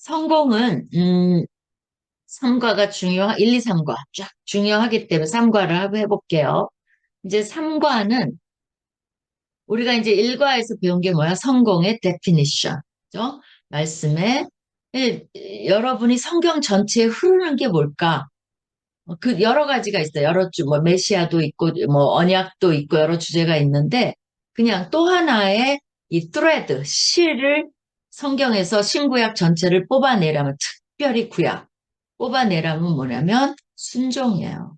성공은, 3과가 1, 2, 3과 쫙 중요하기 때문에 3과를 해볼게요. 이제 3과는 우리가 이제 1과에서 배운 게 뭐야? 성공의 definition. 그죠? 말씀에 여러분이 성경 전체에 흐르는 게 뭘까? 그 여러 가지가 있어요. 뭐 메시아도 있고 뭐 언약도 있고 여러 주제가 있는데 그냥 또 하나의 이 thread, 실을 성경에서 신구약 전체를 뽑아내라면 특별히 구약 뽑아내라면 뭐냐면 순종이에요.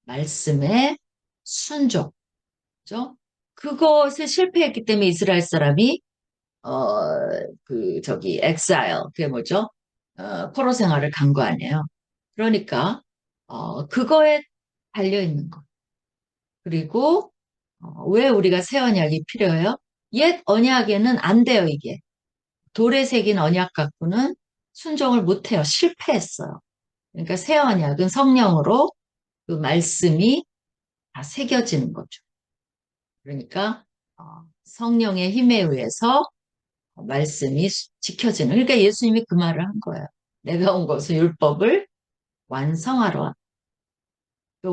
말씀에 순종. 그죠? 그것에 실패했기 때문에 이스라엘 사람이 엑사일, 그게 뭐죠? 포로 생활을 간 거 아니에요. 그러니까 그거에 달려 있는 거. 그리고 왜 우리가 새 언약이 필요해요? 옛 언약에는 안 돼요, 이게. 돌에 새긴 언약 갖고는 순종을 못 해요. 실패했어요. 그러니까 새 언약은 성령으로 그 말씀이 다 새겨지는 거죠. 그러니까 성령의 힘에 의해서 말씀이 지켜지는. 그러니까 예수님이 그 말을 한 거예요. 내가 온 것은 율법을 완성하러 왔다.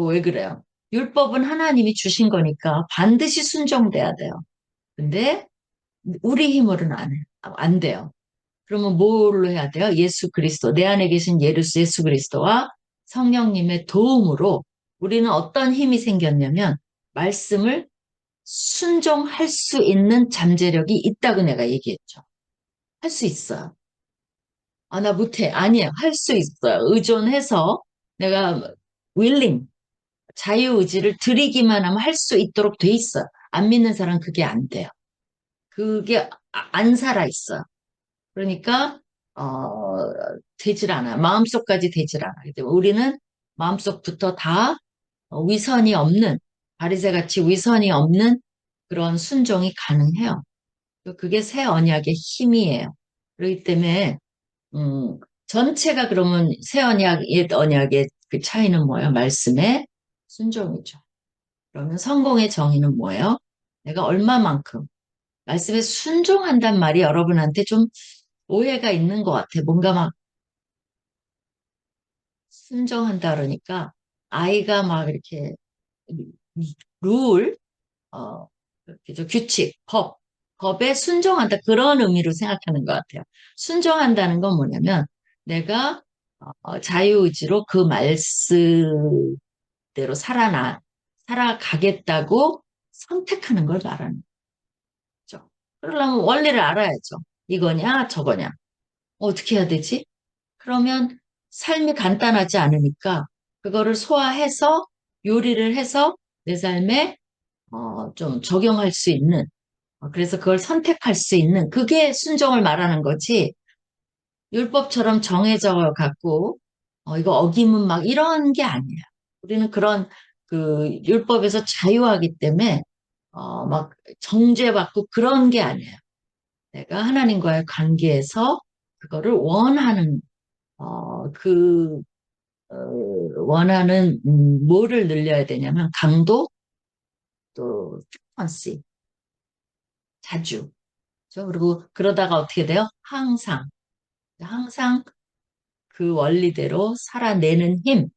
왜 그래요? 율법은 하나님이 주신 거니까 반드시 순종돼야 돼요. 근데 우리 힘으로는 안 해요. 안 돼요. 그러면 뭘로 해야 돼요? 예수 그리스도, 내 안에 계신 예수 그리스도와 성령님의 도움으로 우리는 어떤 힘이 생겼냐면 말씀을 순종할 수 있는 잠재력이 있다고 내가 얘기했죠. 할 수 있어요. 아, 나 못해. 아니에요. 할 수 있어요. 의존해서 내가 willing, 자유의지를 들이기만 하면 할 수 있도록 돼 있어요. 안 믿는 사람은 그게 안 돼요. 그게 안 살아 있어요. 그러니까 되질 않아요. 마음속까지 되질 않아요. 우리는 마음속부터 다 위선이 없는 바리새같이 위선이 없는 그런 순종이 가능해요. 그게 새 언약의 힘이에요. 그렇기 때문에 전체가 그러면 새 언약, 옛 언약의 그 차이는 뭐예요? 말씀의 순종이죠. 그러면 성공의 정의는 뭐예요? 내가 얼마만큼 말씀에 순종한단 말이 여러분한테 좀 오해가 있는 것 같아. 뭔가 막 순종한다 그러니까 아이가 막 이렇게 룰, 그죠? 규칙, 법에 순종한다. 그런 의미로 생각하는 것 같아요. 순종한다는 건 뭐냐면 내가 자유의지로 그 말씀대로 살아가겠다고 선택하는 걸 말하는 거죠. 그러려면 원리를 알아야죠. 이거냐, 저거냐. 어떻게 해야 되지? 그러면 삶이 간단하지 않으니까 그거를 소화해서 요리를 해서 내 삶에 좀 적용할 수 있는 그래서 그걸 선택할 수 있는 그게 순종을 말하는 거지 율법처럼 정해져 갖고 이거 어기면 막 이런 게 아니야. 우리는 그런 그 율법에서 자유하기 때문에 막 정죄받고 그런 게 아니에요. 내가 하나님과의 관계에서 그거를 원하는 그 원하는 뭐를 늘려야 되냐면 강도 또 frequency 자주 그렇죠? 그리고 그러다가 어떻게 돼요? 항상 그 원리대로 살아내는 힘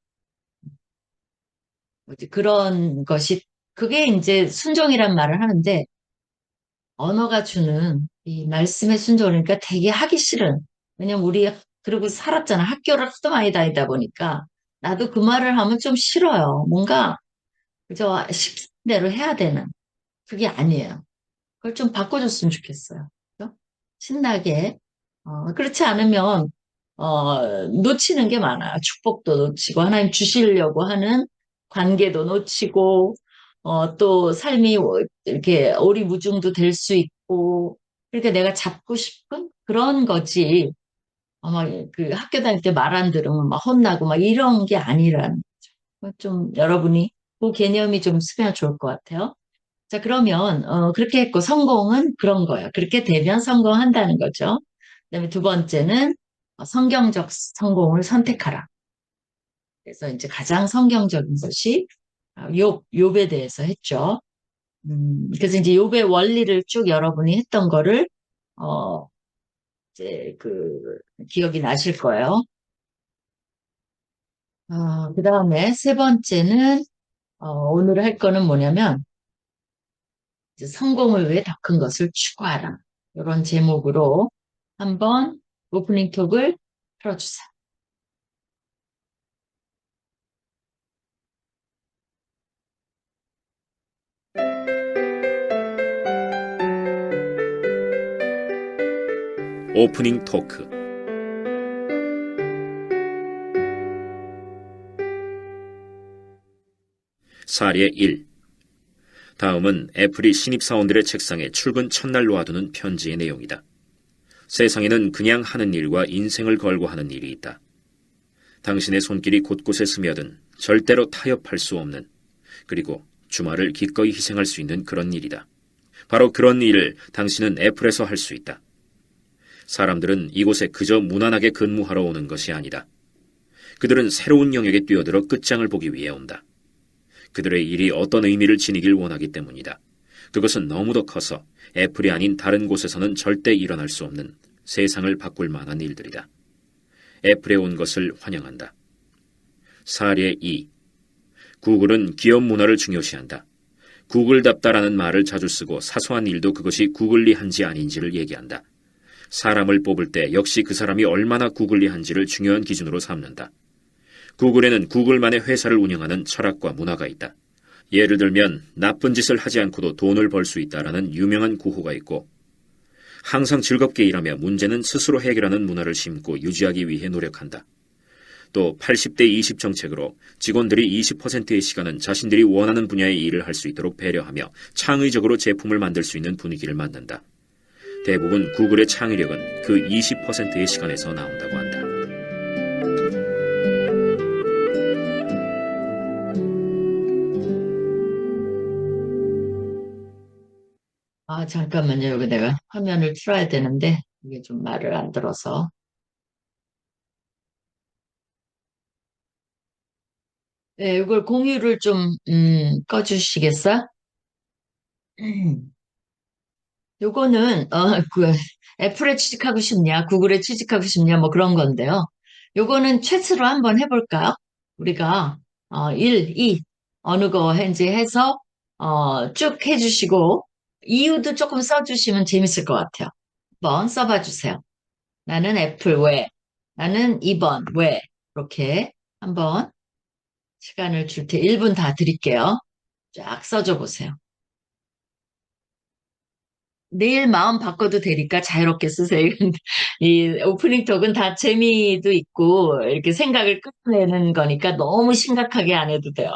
뭐지 그런 것이 그게 이제 순종이란 말을 하는데 언어가 주는 이 말씀의 순종이니까 되게 하기 싫은 왜냐면 우리 그리고 살았잖아 학교를 하도 많이 다니다 보니까 나도 그 말을 하면 좀 싫어요 뭔가 그저 시킨 대로 해야 되는 그게 아니에요 그걸 좀 바꿔줬으면 좋겠어요 그죠? 신나게 그렇지 않으면 놓치는 게 많아요. 축복도 놓치고 하나님 주시려고 하는 관계도 놓치고 또 삶이 이렇게 오리무중도 될 수 있고 그러니까 내가 잡고 싶은 그런 거지. 아마 그 학교 다닐 때 말 안 들으면 막 혼나고 막 이런 게 아니라는 거죠. 좀 여러분이 그 개념이 좀 있으면 좋을 것 같아요. 자, 그러면 그렇게 했고 성공은 그런 거예요. 그렇게 되면 성공한다는 거죠. 그다음에 두 번째는 성경적 성공을 선택하라. 그래서 이제 가장 성경적인 것이 욥에 대해서 했죠. 그래서 이제 욥의 원리를 쭉 여러분이 했던 거를 어, 이제 기억이 나실 거예요. 그 다음에 세 번째는, 오늘 할 거는 뭐냐면, 이제 성공을 위해 더 큰 것을 추구하라. 이런 제목으로 한번 오프닝 톡을 풀어주세요. 오프닝 토크. 사례 1. 다음은 애플이 신입사원들의 책상에 출근 첫날 놓아두는 편지의 내용이다. 세상에는 그냥 하는 일과 인생을 걸고 하는 일이 있다. 당신의 손길이 곳곳에 스며든 절대로 타협할 수 없는, 그리고 주말을 기꺼이 희생할 수 있는 그런 일이다. 바로 그런 일을 당신은 애플에서 할 수 있다. 사람들은 이곳에 그저 무난하게 근무하러 오는 것이 아니다. 그들은 새로운 영역에 뛰어들어 끝장을 보기 위해 온다. 그들의 일이 어떤 의미를 지니길 원하기 때문이다. 그것은 너무도 커서 애플이 아닌 다른 곳에서는 절대 일어날 수 없는 세상을 바꿀 만한 일들이다. 애플에 온 것을 환영한다. 사례 2. 구글은 기업 문화를 중요시한다. 구글답다라는 말을 자주 쓰고 사소한 일도 그것이 구글리한지 아닌지를 얘기한다. 사람을 뽑을 때 역시 그 사람이 얼마나 구글리한지를 중요한 기준으로 삼는다. 구글에는 구글만의 회사를 운영하는 철학과 문화가 있다. 예를 들면 나쁜 짓을 하지 않고도 돈을 벌 수 있다라는 유명한 구호가 있고, 항상 즐겁게 일하며 문제는 스스로 해결하는 문화를 심고 유지하기 위해 노력한다. 또 80대 20 정책으로 직원들이 20%의 시간은 자신들이 원하는 분야의 일을 할 수 있도록 배려하며 창의적으로 제품을 만들 수 있는 분위기를 만든다. 대부분 구글의 창의력은 그 20%의 시간에서 나온다고 한다. 잠깐만요. 여기 내가 화면을 틀어야 되는데, 이게 좀 말을 안 들어서. 네, 이걸 공유를 좀, 꺼주시겠어요? 요거는, 애플에 취직하고 싶냐, 구글에 취직하고 싶냐, 뭐 그런 건데요. 요거는 최스로 한번 해볼까요? 우리가, 1, 2, 어느 거 현재 해서, 쭉 해주시고, 이유도 조금 써주시면 재밌을 것 같아요. 한번 써봐 주세요. 나는 애플 왜? 나는 2번 왜? 이렇게 한번 시간을 줄 테, 1분 다 드릴게요. 쫙 써줘 보세요. 내일 마음 바꿔도 되니까 자유롭게 쓰세요. 이 오프닝 톡은 다 재미도 있고 이렇게 생각을 끌어내는 거니까 너무 심각하게 안 해도 돼요.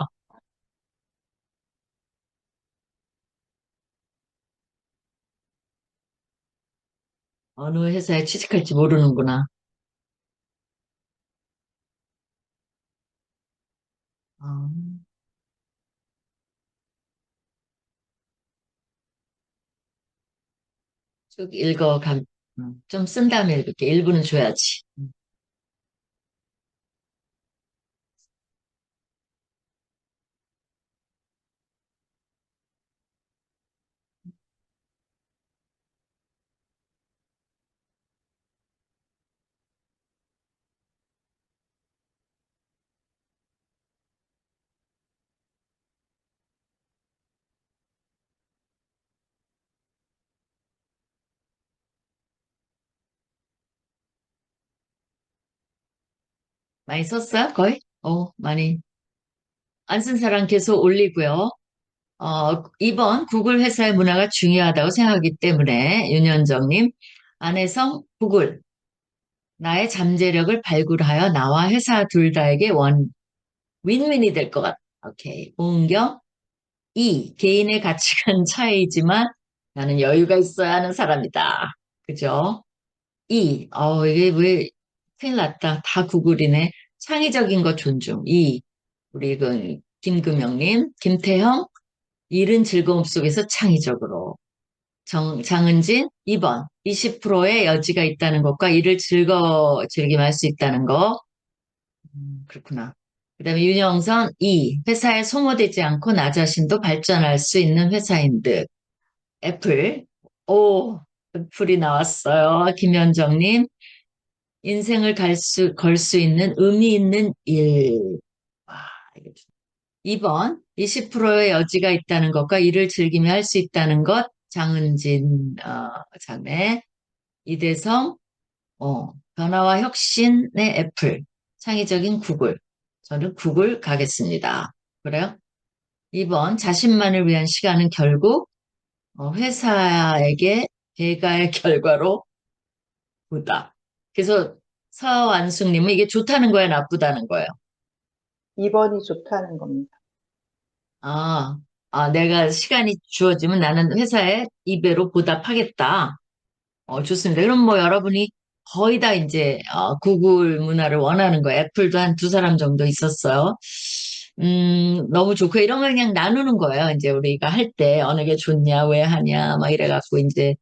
어느 회사에 취직할지 모르는구나. 어, 쭉 읽어감, 좀 쓴 다음에 이렇게 1분은 줘야지. 많이 썼어요? 거의? 많이. 안 쓴 사람 계속 올리고요. 2번 구글 회사의 문화가 중요하다고 생각하기 때문에 윤현정님 안에서 구글 나의 잠재력을 발굴하여 나와 회사 둘 다에게 윈윈이 될 것 같아. 오케이. 오은경 2 개인의 가치관 차이지만 나는 여유가 있어야 하는 사람이다. 그죠? 2 이게 왜 큰일 났다. 다 구글이네. 창의적인 것 존중. 2 우리 김금영님 김태형 일은 즐거움 속에서 창의적으로. 장은진, 2번. 20%의 여지가 있다는 것과 일을 즐기며 할 수 있다는 거. 그렇구나. 그 다음에 윤영선, 2. 회사에 소모되지 않고 나 자신도 발전할 수 있는 회사인 듯. 애플, 오. 풀이 나왔어요. 김현정님. 인생을 걸 수 있는 의미 있는 일. 와, 이거 2번, 20%의 여지가 있다는 것과 이를 즐기며 할 수 있다는 것. 장은진, 자매. 이대성, 변화와 혁신의 애플. 창의적인 구글. 저는 구글 가겠습니다. 그래요? 2번, 자신만을 위한 시간은 결국 회사에게 배가의 결과로 보다. 그래서 서완숙님은 이게 좋다는 거야, 나쁘다는 거예요? 2번이 좋다는 겁니다. 아, 내가 시간이 주어지면 나는 회사에 이배로 보답하겠다. 좋습니다. 그럼 뭐 여러분이 거의 다 이제 구글 문화를 원하는 거예요. 애플도 한 두 사람 정도 있었어요. 너무 좋고 이런 걸 그냥 나누는 거예요. 이제 우리가 할 때 어느 게 좋냐, 왜 하냐, 막 이래갖고 이제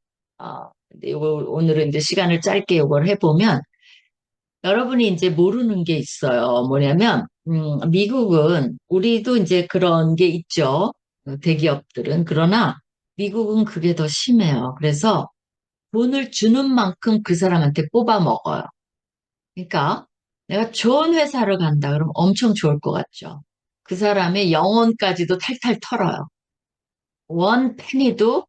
근데 요거 오늘은 이제 시간을 짧게 요걸 해보면 여러분이 이제 모르는 게 있어요. 뭐냐면 미국은 우리도 이제 그런 게 있죠. 대기업들은 그러나 미국은 그게 더 심해요. 그래서 돈을 주는 만큼 그 사람한테 뽑아 먹어요. 그러니까 내가 좋은 회사를 간다 그러면 엄청 좋을 것 같죠. 그 사람의 영혼까지도 탈탈 털어요. 원 페니도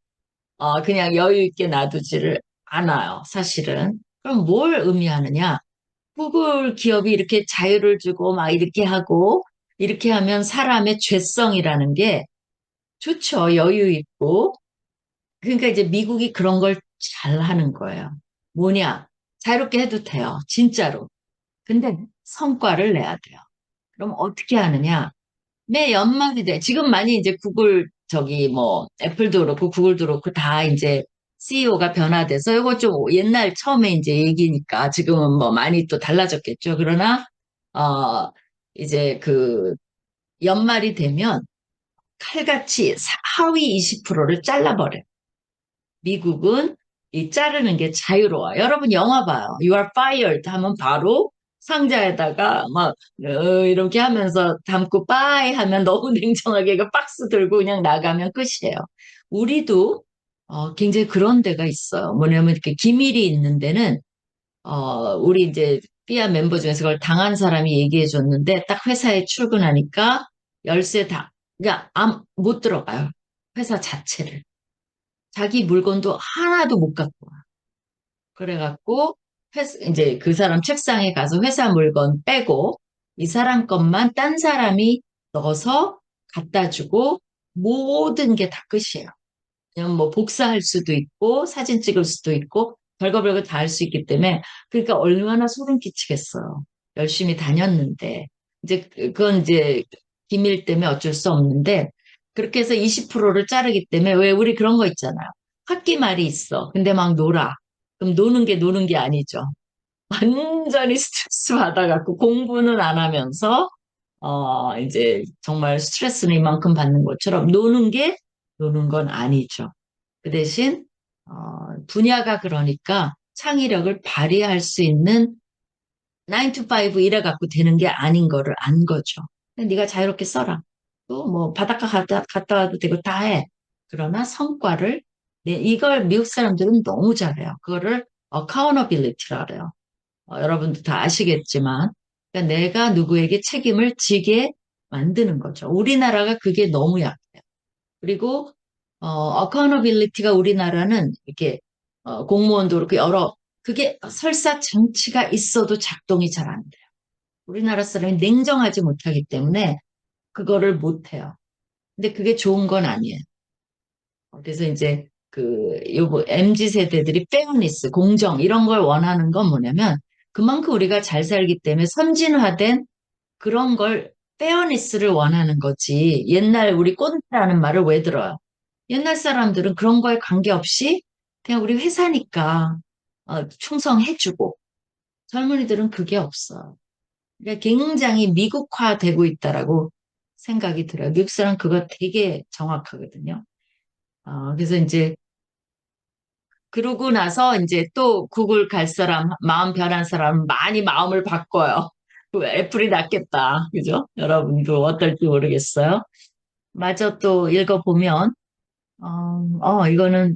그냥 여유 있게 놔두지를 않아요. 사실은. 그럼 뭘 의미하느냐? 구글 기업이 이렇게 자유를 주고 막 이렇게 하고 이렇게 하면 사람의 죄성이라는 게 좋죠. 여유 있고. 그러니까 이제 미국이 그런 걸 잘 하는 거예요. 뭐냐? 자유롭게 해도 돼요. 진짜로. 근데 성과를 내야 돼요. 그럼 어떻게 하느냐? 매 연말이 돼. 지금 많이 이제 구글, 저기 뭐, 애플도 그렇고 구글도 그렇고 다 이제 CEO가 변화돼서 이거 좀 옛날 처음에 이제 얘기니까 지금은 뭐 많이 또 달라졌겠죠. 그러나, 어, 이제 그 연말이 되면 칼같이 하위 20%를 잘라버려요. 미국은 이 자르는 게 자유로워요. 여러분 영화 봐요. You are fired 하면 바로 상자에다가 막 이렇게 하면서 담고 빠이 하면 너무 냉정하게 그 박스 들고 그냥 나가면 끝이에요. 우리도 굉장히 그런 데가 있어요. 뭐냐면 이렇게 기밀이 있는 데는 우리 이제 삐아 멤버 중에서 그걸 당한 사람이 얘기해 줬는데 딱 회사에 출근하니까 열쇠 다 그러니까 못 들어가요. 회사 자체를. 자기 물건도 하나도 못 갖고 와. 그래갖고 이제 그 사람 책상에 가서 회사 물건 빼고 이 사람 것만 딴 사람이 넣어서 갖다 주고 모든 게 다 끝이에요. 그냥 뭐 복사할 수도 있고 사진 찍을 수도 있고 별거 별거 다 할 수 있기 때문에 그러니까 얼마나 소름 끼치겠어요. 열심히 다녔는데 이제 그건 이제 기밀 때문에 어쩔 수 없는데 그렇게 해서 20%를 자르기 때문에 왜 우리 그런 거 있잖아요. 학기 말이 있어. 근데 막 놀아. 그럼 노는 게 아니죠. 완전히 스트레스 받아갖고 공부는 안 하면서 이제 정말 스트레스는 이만큼 받는 것처럼 노는 건 아니죠. 그 대신 분야가 그러니까 창의력을 발휘할 수 있는 9 to 5 이래 갖고 되는 게 아닌 거를 안 거죠. 네가 자유롭게 써라. 또 뭐 바닷가 갔다 와도 되고 다 해. 그러나 성과를 이걸 미국 사람들은 너무 잘해요. 그거를 accountability라 그래요. 여러분도 다 아시겠지만 그러니까 내가 누구에게 책임을 지게 만드는 거죠. 우리나라가 그게 너무 약해요. 그리고 accountability가 우리나라는 이렇게 공무원도 그렇고 여러 그게 설사 정치가 있어도 작동이 잘 안 돼요. 우리나라 사람이 냉정하지 못하기 때문에 그거를 못 해요. 근데 그게 좋은 건 아니에요. 그래서 이제 요거 MZ 세대들이 페어니스, 공정 이런 걸 원하는 건 뭐냐면 그만큼 우리가 잘 살기 때문에 선진화된 그런 걸 페어니스를 원하는 거지. 옛날 우리 꼰대라는 말을 왜 들어요? 옛날 사람들은 그런 거에 관계없이 그냥 우리 회사니까 충성해주고 젊은이들은 그게 없어. 그러니까 굉장히 미국화되고 있다라고 생각이 들어요. 미국 사람 그거 되게 정확하거든요. 그래서 이제 그러고 나서 이제 또 구글 갈 사람, 마음 변한 사람 많이 마음을 바꿔요. 그 애플이 낫겠다. 그죠? 여러분도 어떨지 모르겠어요. 마저 또 읽어보면, 이거는,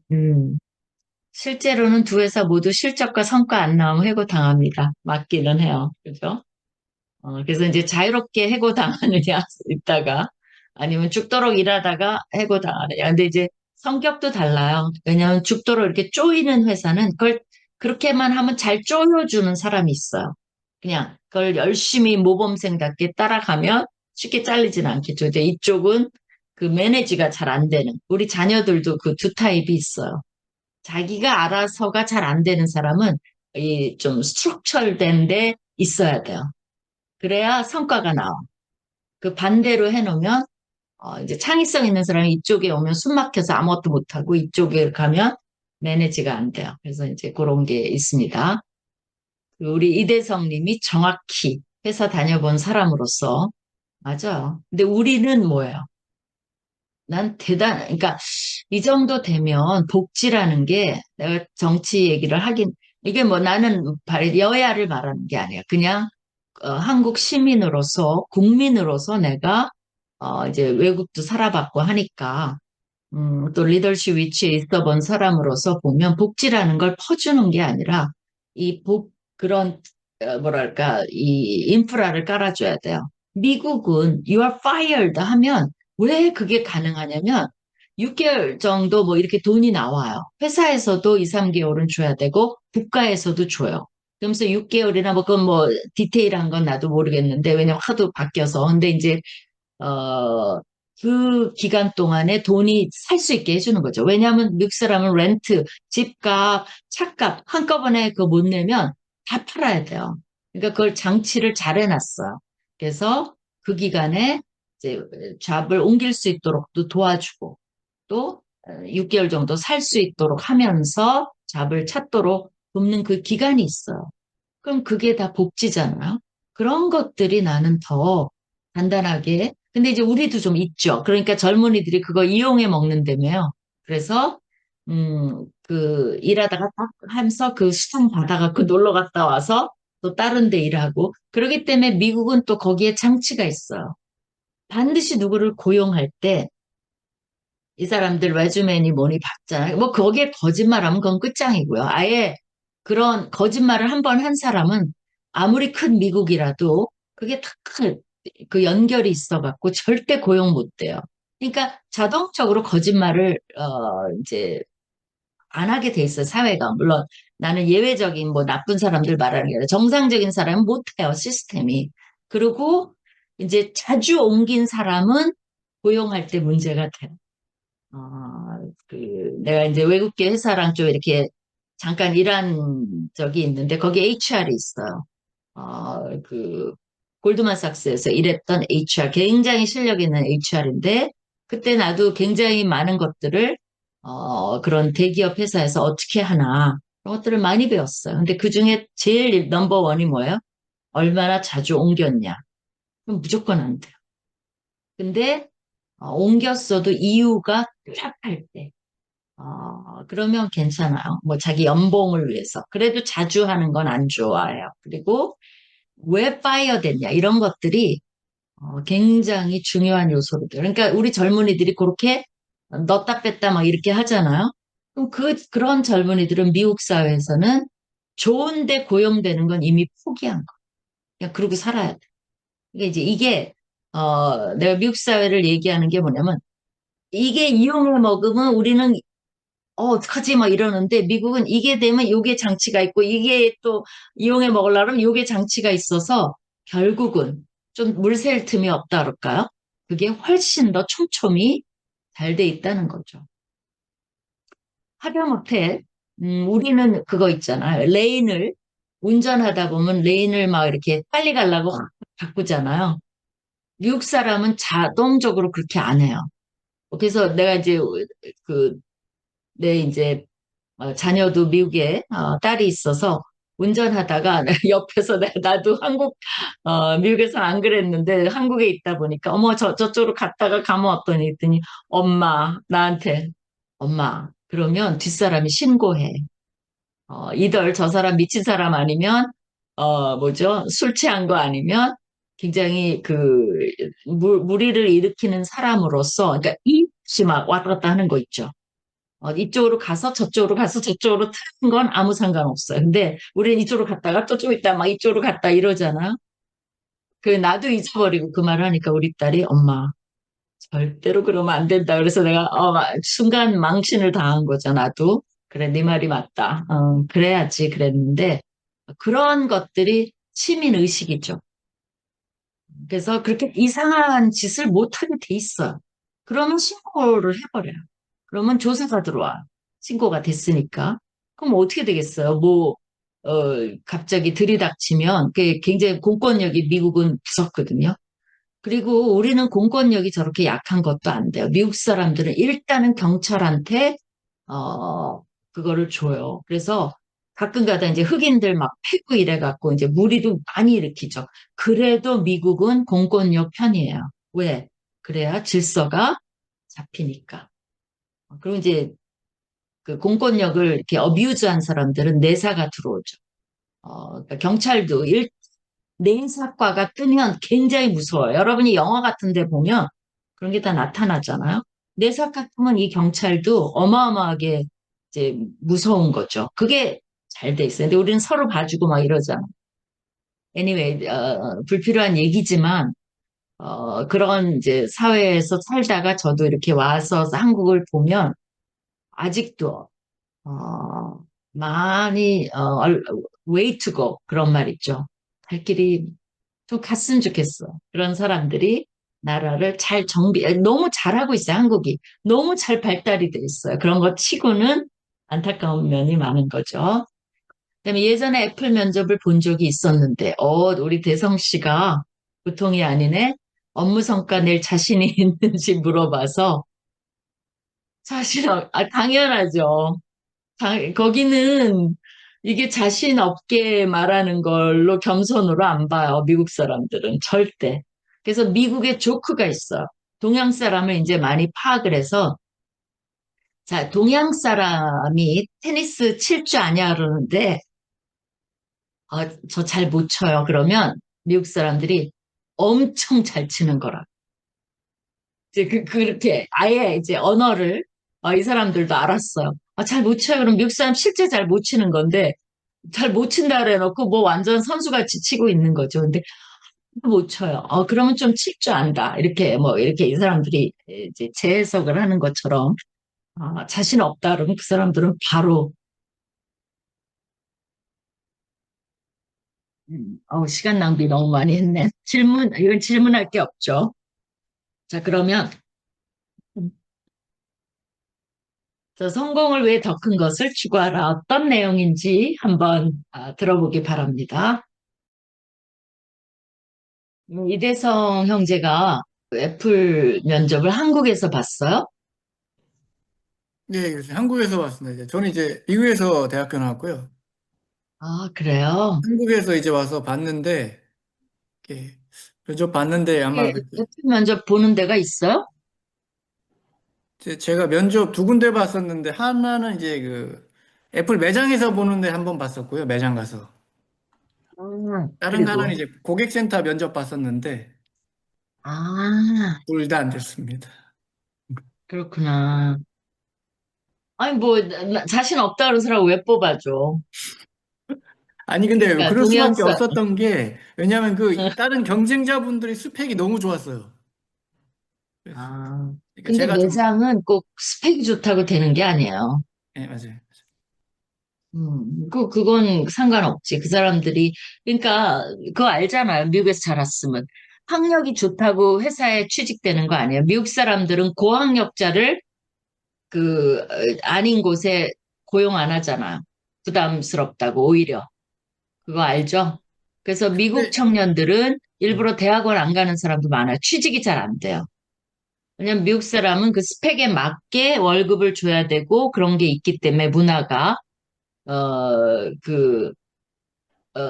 실제로는 두 회사 모두 실적과 성과 안 나오면 해고 당합니다. 맞기는 해요. 그죠? 그래서 이제 자유롭게 해고 당하느냐, 있다가, 아니면 죽도록 일하다가 해고 당하느냐. 근데 이제 성격도 달라요. 왜냐하면 죽도록 이렇게 쪼이는 회사는 그걸 그렇게만 하면 잘 쪼여주는 사람이 있어요. 그냥 그걸 열심히 모범생답게 따라가면 쉽게 잘리진 않겠죠. 이제 이쪽은 그 매니지가 잘 안 되는, 우리 자녀들도 그 두 타입이 있어요. 자기가 알아서가 잘 안 되는 사람은 이 좀 스트럭처된 데 있어야 돼요. 그래야 성과가 나와. 그 반대로 해놓으면 이제 창의성 있는 사람이 이쪽에 오면 숨 막혀서 아무것도 못하고 이쪽에 가면 매니지가 안 돼요. 그래서 이제 그런 게 있습니다. 그 우리 이대성 님이 정확히 회사 다녀본 사람으로서 맞아요. 근데 우리는 뭐예요? 난 그러니까 이 정도 되면 복지라는 게 내가 정치 얘기를 하긴 이게 뭐 나는 여야를 말하는 게 아니야. 그냥 한국 시민으로서 국민으로서 내가 이제 외국도 살아봤고 하니까 또 리더십 위치에 있어 본 사람으로서 보면 복지라는 걸 퍼주는 게 아니라 그런 뭐랄까 이 인프라를 깔아줘야 돼요. 미국은 you are fired 하면 왜 그게 가능하냐면 6개월 정도 뭐 이렇게 돈이 나와요. 회사에서도 2, 3개월은 줘야 되고 국가에서도 줘요. 그러면서 6개월이나 뭐 그건 뭐 디테일한 건 나도 모르겠는데 왜냐면 하도 바뀌어서 근데 이제 어, 그 기간 동안에 돈이 살 수 있게 해주는 거죠. 왜냐하면 미국 사람은 렌트, 집값, 차값 한꺼번에 그거 못 내면 다 팔아야 돼요. 그러니까 그걸 장치를 잘 해놨어요. 그래서 그 기간에 이제 잡을 옮길 수 있도록 또 도와주고 또 6개월 정도 살 수 있도록 하면서 잡을 찾도록 돕는 그 기간이 있어요. 그럼 그게 다 복지잖아요. 그런 것들이 나는 더 간단하게. 근데 이제 우리도 좀 있죠. 그러니까 젊은이들이 그거 이용해 먹는다며요. 그래서, 일하다가 딱 하면서 그 수당 받아갖고 놀러 갔다 와서 또 다른 데 일하고. 그러기 때문에 미국은 또 거기에 장치가 있어요. 반드시 누구를 고용할 때 이 사람들 레주메니 뭐니 받잖아요. 뭐 거기에 거짓말하면 그건 끝장이고요. 아예 그런 거짓말을 한 번 한 사람은 아무리 큰 미국이라도 그게 다 그 연결이 있어갖고 절대 고용 못 돼요. 그러니까 자동적으로 거짓말을 이제 안 하게 돼 있어요. 사회가. 물론 나는 예외적인 뭐 나쁜 사람들 말하는 게 아니라 정상적인 사람은 못 해요. 시스템이. 그리고 이제 자주 옮긴 사람은 고용할 때 문제가 돼요. 내가 이제 외국계 회사랑 좀 이렇게 잠깐 일한 적이 있는데, 거기 HR이 있어요. 골드만삭스에서 일했던 HR, 굉장히 실력 있는 HR인데, 그때 나도 굉장히 많은 것들을, 그런 대기업 회사에서 어떻게 하나, 그런 것들을 많이 배웠어요. 근데 그 중에 제일 넘버 원이 뭐예요? 얼마나 자주 옮겼냐. 그럼 무조건 안 돼요. 근데, 옮겼어도 이유가 뚜렷할 때. 그러면 괜찮아요. 뭐 자기 연봉을 위해서. 그래도 자주 하는 건 안 좋아해요. 그리고 왜 파이어 됐냐 이런 것들이 굉장히 중요한 요소로들. 그러니까 우리 젊은이들이 그렇게 넣다 뺐다 막 이렇게 하잖아요. 그럼 그런 젊은이들은 미국 사회에서는 좋은데 고용되는 건 이미 포기한 거. 그냥 그러고 살아야 돼. 그러니까 이제 내가 미국 사회를 얘기하는 게 뭐냐면 이게 이용을 먹으면 우리는 어떡하지? 막 이러는데, 미국은 이게 되면 요게 장치가 있고, 이게 또 이용해 먹으려면 요게 장치가 있어서, 결국은 좀 물샐 틈이 없다 그럴까요? 그게 훨씬 더 촘촘히 잘 돼 있다는 거죠. 하다못해, 우리는 그거 있잖아요. 운전하다 보면 레인을 막 이렇게 빨리 가려고 확 바꾸잖아요. 미국 사람은 자동적으로 그렇게 안 해요. 그래서 내가 이제 그, 내 이제 자녀도 미국에 딸이 있어서 운전하다가 옆에서 나도 미국에서는 안 그랬는데 한국에 있다 보니까 어머 저쪽으로 갔다가 가면 어떠니 했더니 엄마 나한테 엄마 그러면 뒷사람이 신고해. 이들 저 사람 미친 사람 아니면 뭐죠? 술 취한 거 아니면 굉장히 무리를 일으키는 사람으로서 그러니까 이씨 막 왔다 갔다 하는 거 있죠. 이쪽으로 가서 저쪽으로 가서 저쪽으로 트는 건 아무 상관없어요. 근데 우리는 이쪽으로 갔다가 저쪽 있다 막 이쪽으로 갔다 이러잖아. 그 나도 잊어버리고 그 말 하니까 우리 딸이 엄마 절대로 그러면 안 된다. 그래서 내가 순간 망신을 당한 거죠. 나도 그래 네 말이 맞다. 그래야지 그랬는데 그런 것들이 시민 의식이죠. 그래서 그렇게 이상한 짓을 못하게 돼 있어요. 그러면 신고를 해버려요. 그러면 조사가 들어와. 신고가 됐으니까. 그럼 어떻게 되겠어요? 갑자기 들이닥치면 그게 굉장히 공권력이 미국은 무섭거든요. 그리고 우리는 공권력이 저렇게 약한 것도 안 돼요. 미국 사람들은 일단은 경찰한테, 어, 그거를 줘요. 그래서 가끔 가다 이제 흑인들 막 패고 이래갖고 이제 무리도 많이 일으키죠. 그래도 미국은 공권력 편이에요. 왜? 그래야 질서가 잡히니까. 그리고 이제 그 공권력을 이렇게 어뷰즈한 사람들은 내사가 들어오죠. 그러니까 경찰도 내사과가 뜨면 굉장히 무서워요. 여러분이 영화 같은 데 보면 그런 게 다 나타나잖아요. 내사과 뜨면 이 경찰도 어마어마하게 이제 무서운 거죠. 그게 잘 돼 있어요. 근데 우리는 서로 봐주고 막 이러잖아. Anyway, 불필요한 얘기지만, 그런 이제 사회에서 살다가 저도 이렇게 와서 한국을 보면 아직도, 어, 많이, way to go. 그런 말 있죠. 갈 길이 좀 갔으면 좋겠어. 그런 사람들이 나라를 잘 너무 잘하고 있어요, 한국이. 너무 잘 발달이 돼 있어요. 그런 거 치고는 안타까운 면이 많은 거죠. 그다음에 예전에 애플 면접을 본 적이 있었는데, 우리 대성 씨가 보통이 아니네. 업무 성과 낼 자신이 있는지 물어봐서, 당연하죠. 거기는 이게 자신 없게 말하는 걸로 겸손으로 안 봐요. 미국 사람들은 절대. 그래서 미국에 조크가 있어요. 동양 사람을 이제 많이 파악을 해서 자, 동양 사람이 테니스 칠 줄 아냐 그러는데 저 잘 못 쳐요. 그러면 미국 사람들이 엄청 잘 치는 거라. 이제 그렇게 아예 이제 언어를 이 사람들도 알았어요. 잘 못 쳐요. 그럼 미국 사람 실제 잘 못 치는 건데 잘 못 친다 그래놓고 뭐 완전 선수같이 치고 있는 거죠. 근데 못 쳐요. 그러면 좀 칠 줄 안다. 이렇게 뭐 이렇게 이 사람들이 이제 재해석을 하는 것처럼 자신 없다 그러면 그 사람들은 바로 시간 낭비 너무 많이 했네. 이건 질문할 게 없죠. 자, 그러면 저 성공을 위해 더 큰 것을 추구하라. 어떤 내용인지 한번 들어보기 바랍니다. 이대성 형제가 애플 면접을 한국에서 봤어요? 네, 그래서 한국에서 왔습니다. 저는 이제 미국에서 대학교 나왔고요. 그래요? 한국에서 이제 와서 봤는데, 이렇게 면접 봤는데 아마 애플 면접 보는 데가 있어요? 제가 면접 두 군데 봤었는데 하나는 이제 그 애플 매장에서 보는데 한 번 봤었고요. 매장 가서. 다른 그리고, 하나는 이제 고객센터 면접 봤었는데 아, 둘 다 안 됐습니다. 그렇구나. 아니, 뭐, 자신 없다 그런 사람 왜 뽑아줘? 아니 근데 그러니까, 그럴 수밖에 없었던 게 왜냐하면 그 다른 경쟁자분들이 스펙이 너무 좋았어요. 그래서 그러니까 근데 제가 좀 매장은 꼭 스펙이 좋다고 되는 게 아니에요. 네, 맞아요. 그건 상관없지. 그 사람들이, 그러니까, 그거 알잖아요. 미국에서 자랐으면. 학력이 좋다고 회사에 취직되는 거 아니에요. 미국 사람들은 고학력자를 아닌 곳에 고용 안 하잖아요. 부담스럽다고, 오히려. 그거 알죠? 그래서 미국 근데 청년들은 네. 일부러 대학원 안 가는 사람도 많아요. 취직이 잘 안 돼요. 왜냐면 미국 사람은 그 스펙에 맞게 월급을 줘야 되고 그런 게 있기 때문에 문화가, 그, 어,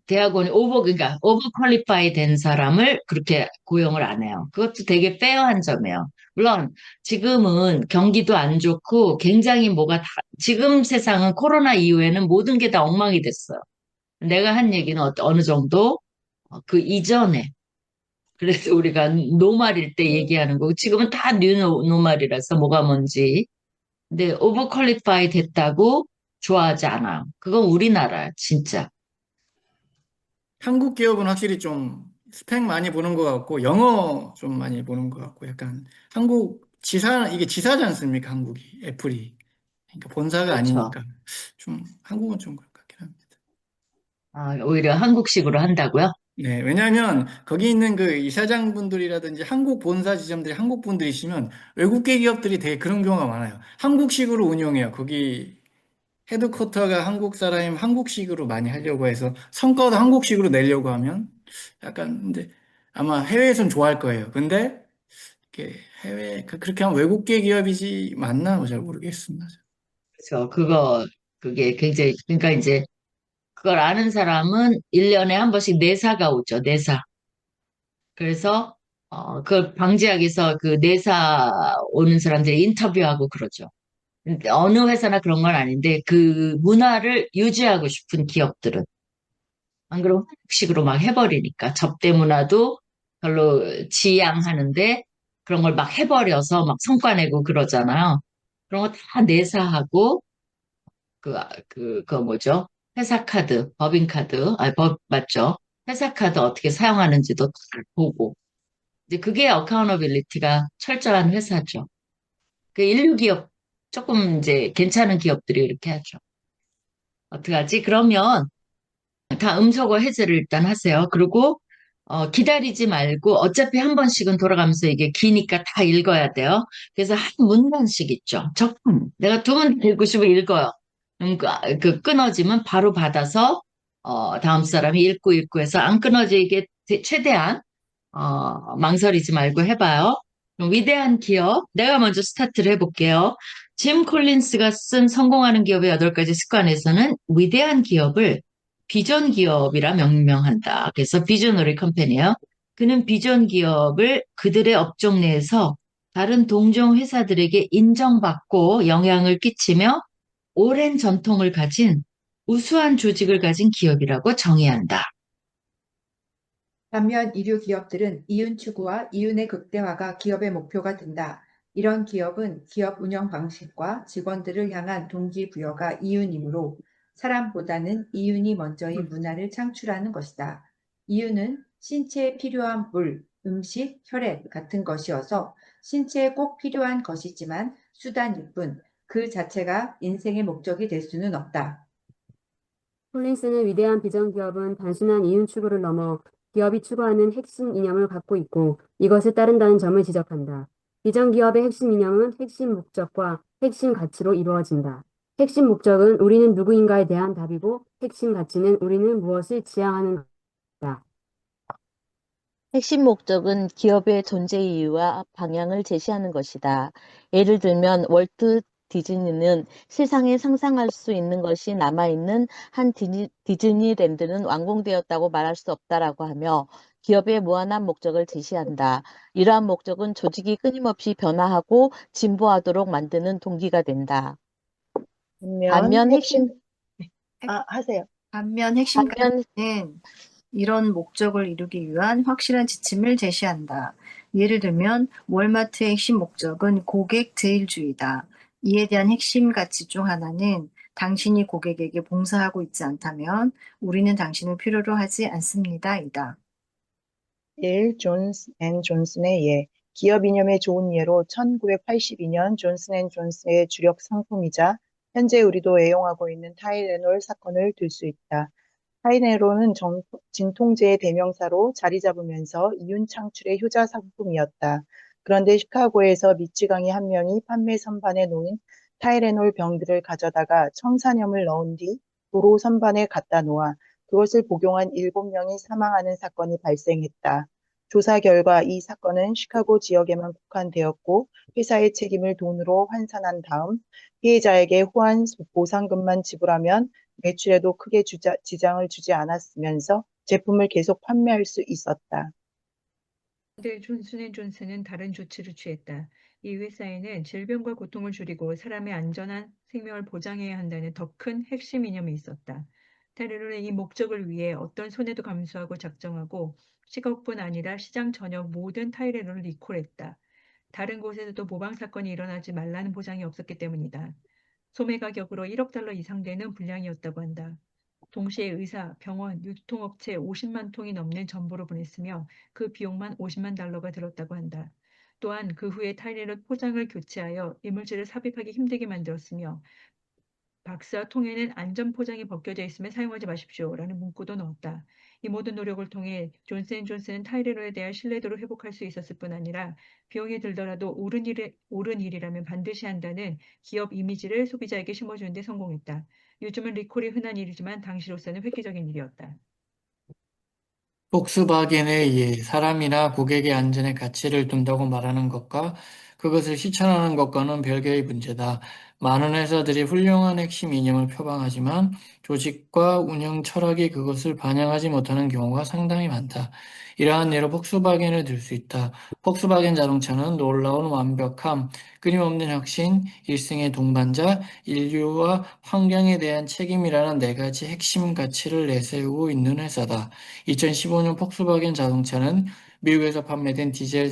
대학원이 그러니까 오버 퀄리파이 된 사람을 그렇게 고용을 안 해요. 그것도 되게 페어한 점이에요. 물론 지금은 경기도 안 좋고 굉장히 지금 세상은 코로나 이후에는 모든 게 다 엉망이 됐어요. 내가 한 얘기는 어느 정도 그 이전에 그래서 우리가 노말일 때 얘기하는 거고 지금은 다 뉴노말이라서 뭐가 뭔지 근데 오버퀄리파이 됐다고 좋아하지 않아요. 그건 우리나라야, 진짜. 한국 기업은 확실히 좀 스펙 많이 보는 것 같고, 영어 좀 많이 보는 것 같고, 약간 한국 이게 지사지 않습니까? 한국이, 애플이. 그러니까 본사가 그렇죠. 아니니까. 좀, 한국은 좀 그럴 것 같긴 합니다. 아, 오히려 한국식으로 한다고요? 네, 왜냐하면 거기 있는 그 이사장분들이라든지 한국 본사 지점들이 한국 분들이시면 외국계 기업들이 되게 그런 경우가 많아요. 한국식으로 운영해요. 거기 헤드쿼터가 한국 사람이면 한국식으로 많이 하려고 해서 성과도 한국식으로 내려고 하면 약간 근데 아마 해외에선 좋아할 거예요. 근데 이렇게 그렇게 하면 외국계 기업이지 맞나 잘 모르겠습니다. 그렇죠. 그게 굉장히, 그러니까 이제 그걸 아는 사람은 1년에 한 번씩 내사가 오죠, 내사. 그래서, 그걸 방지하기 위해서 그 내사 오는 사람들이 인터뷰하고 그러죠. 근데 어느 회사나 그런 건 아닌데 그 문화를 유지하고 싶은 기업들은 안 그러면 한국식으로 막 해버리니까 접대 문화도 별로 지양하는데 그런 걸 막 해버려서 막 성과 내고 그러잖아요. 그런 거 다 내사하고 그거 뭐죠? 회사 카드, 법인 카드, 맞죠? 회사 카드 어떻게 사용하는지도 다 보고. 이제 그게 어카우너빌리티가 철저한 회사죠. 그 인류 기업, 조금 이제 괜찮은 기업들이 이렇게 하죠. 어떡하지? 그러면 다 음소거 해제를 일단 하세요. 그리고 기다리지 말고 어차피 한 번씩은 돌아가면서 이게 기니까 다 읽어야 돼요. 그래서 한 문단씩 있죠. 적분. 내가 두 번 읽고 싶으면 읽어요. 그 끊어지면 바로 받아서 다음 사람이 읽고 해서 안 끊어지게 최대한 망설이지 말고 해봐요. 그럼 위대한 기업, 내가 먼저 스타트를 해볼게요. 짐 콜린스가 쓴 성공하는 기업의 8가지 습관에서는 위대한 기업을 비전 기업이라 명명한다. 그래서 비전너리 컴퍼니예요. 그는 비전 기업을 그들의 업종 내에서 다른 동종 회사들에게 인정받고 영향을 끼치며 오랜 전통을 가진 우수한 조직을 가진 기업이라고 정의한다. 반면 이류 기업들은 이윤 추구와 이윤의 극대화가 기업의 목표가 된다. 이런 기업은 기업 운영 방식과 직원들을 향한 동기부여가 이윤이므로 사람보다는 이윤이 먼저인 문화를 창출하는 것이다. 이윤은 신체에 필요한 물, 음식, 혈액 같은 것이어서 신체에 꼭 필요한 것이지만 수단일 뿐 그 자체가 인생의 목적이 될 수는 없다. 콜린스는 위대한 비전 기업은 단순한 이윤 추구를 넘어 기업이 추구하는 핵심 이념을 갖고 있고 이것을 따른다는 점을 지적한다. 비전 기업의 핵심 이념은 핵심 목적과 핵심 가치로 이루어진다. 핵심 목적은 우리는 누구인가에 대한 답이고 핵심 가치는 우리는 무엇을 지향하는 것이다. 핵심 목적은 기업의 존재 이유와 방향을 제시하는 것이다. 예를 들면 월트 디즈니는 세상에 상상할 수 있는 것이 남아있는 한 디즈니랜드는 완공되었다고 말할 수 없다라고 하며 기업의 무한한 목적을 제시한다. 이러한 목적은 조직이 끊임없이 변화하고 진보하도록 만드는 동기가 된다. 반면 반면 핵심, 하세요. 반면 핵심 반면 가치는 이런 목적을 이루기 위한 확실한 지침을 제시한다. 예를 들면 월마트의 핵심 목적은 고객 제일주의다. 이에 대한 핵심 가치 중 하나는 당신이 고객에게 봉사하고 있지 않다면 우리는 당신을 필요로 하지 않습니다.이다. 존스 앤 존슨의 예. 기업 이념의 좋은 예로 1982년 존슨 앤 존슨의 주력 상품이자 현재 우리도 애용하고 있는 타이레놀 사건을 들 수 있다. 타이레놀은 진통제의 대명사로 자리 잡으면서 이윤 창출의 효자 상품이었다. 그런데 시카고에서 미치광이 한 명이 판매 선반에 놓인 타이레놀 병들을 가져다가 청산염을 넣은 뒤 도로 선반에 갖다 놓아 그것을 복용한 7명이 사망하는 사건이 발생했다. 조사 결과 이 사건은 시카고 지역에만 국한되었고 회사의 책임을 돈으로 환산한 다음 피해자에게 후한 보상금만 지불하면 매출에도 크게 지장을 주지 않았으면서 제품을 계속 판매할 수 있었다. 그런데 존슨앤존슨은 다른 조치를 취했다. 이 회사에는 질병과 고통을 줄이고 사람의 안전한 생명을 보장해야 한다는 더 큰 핵심 이념이 있었다. 테르노는 이 목적을 위해 어떤 손해도 감수하고 작정하고 시각뿐 아니라 시장 전역 모든 타이레놀을 리콜했다. 다른 곳에서도 모방 사건이 일어나지 말라는 보장이 없었기 때문이다. 소매 가격으로 1억 달러 이상 되는 분량이었다고 한다. 동시에 의사, 병원, 유통업체 50만 통이 넘는 전보를 보냈으며 그 비용만 50만 달러가 들었다고 한다. 또한 그 후에 타이레놀 포장을 교체하여 이물질을 삽입하기 힘들게 만들었으며 박스와 통에는 안전 포장이 벗겨져 있으면 사용하지 마십시오라는 문구도 넣었다. 이 모든 노력을 통해 존슨앤존슨은 타이레놀에 대한 신뢰도를 회복할 수 있었을 뿐 아니라 비용이 들더라도 옳은 일이라면 반드시 한다는 기업 이미지를 소비자에게 심어주는 데 성공했다. 요즘은 리콜이 흔한 일이지만 당시로서는 획기적인 일이었다. 폭스바겐에 의해 사람이나 고객의 안전에 가치를 둔다고 말하는 것과 그것을 실천하는 것과는 별개의 문제다. 많은 회사들이 훌륭한 핵심 이념을 표방하지만 조직과 운영 철학이 그것을 반영하지 못하는 경우가 상당히 많다. 이러한 예로 폭스바겐을 들 수 있다. 폭스바겐 자동차는 놀라운 완벽함, 끊임없는 혁신, 일생의 동반자, 인류와 환경에 대한 책임이라는 네 가지 핵심 가치를 내세우고 있는 회사다. 2015년 폭스바겐 자동차는 미국에서 판매된 디젤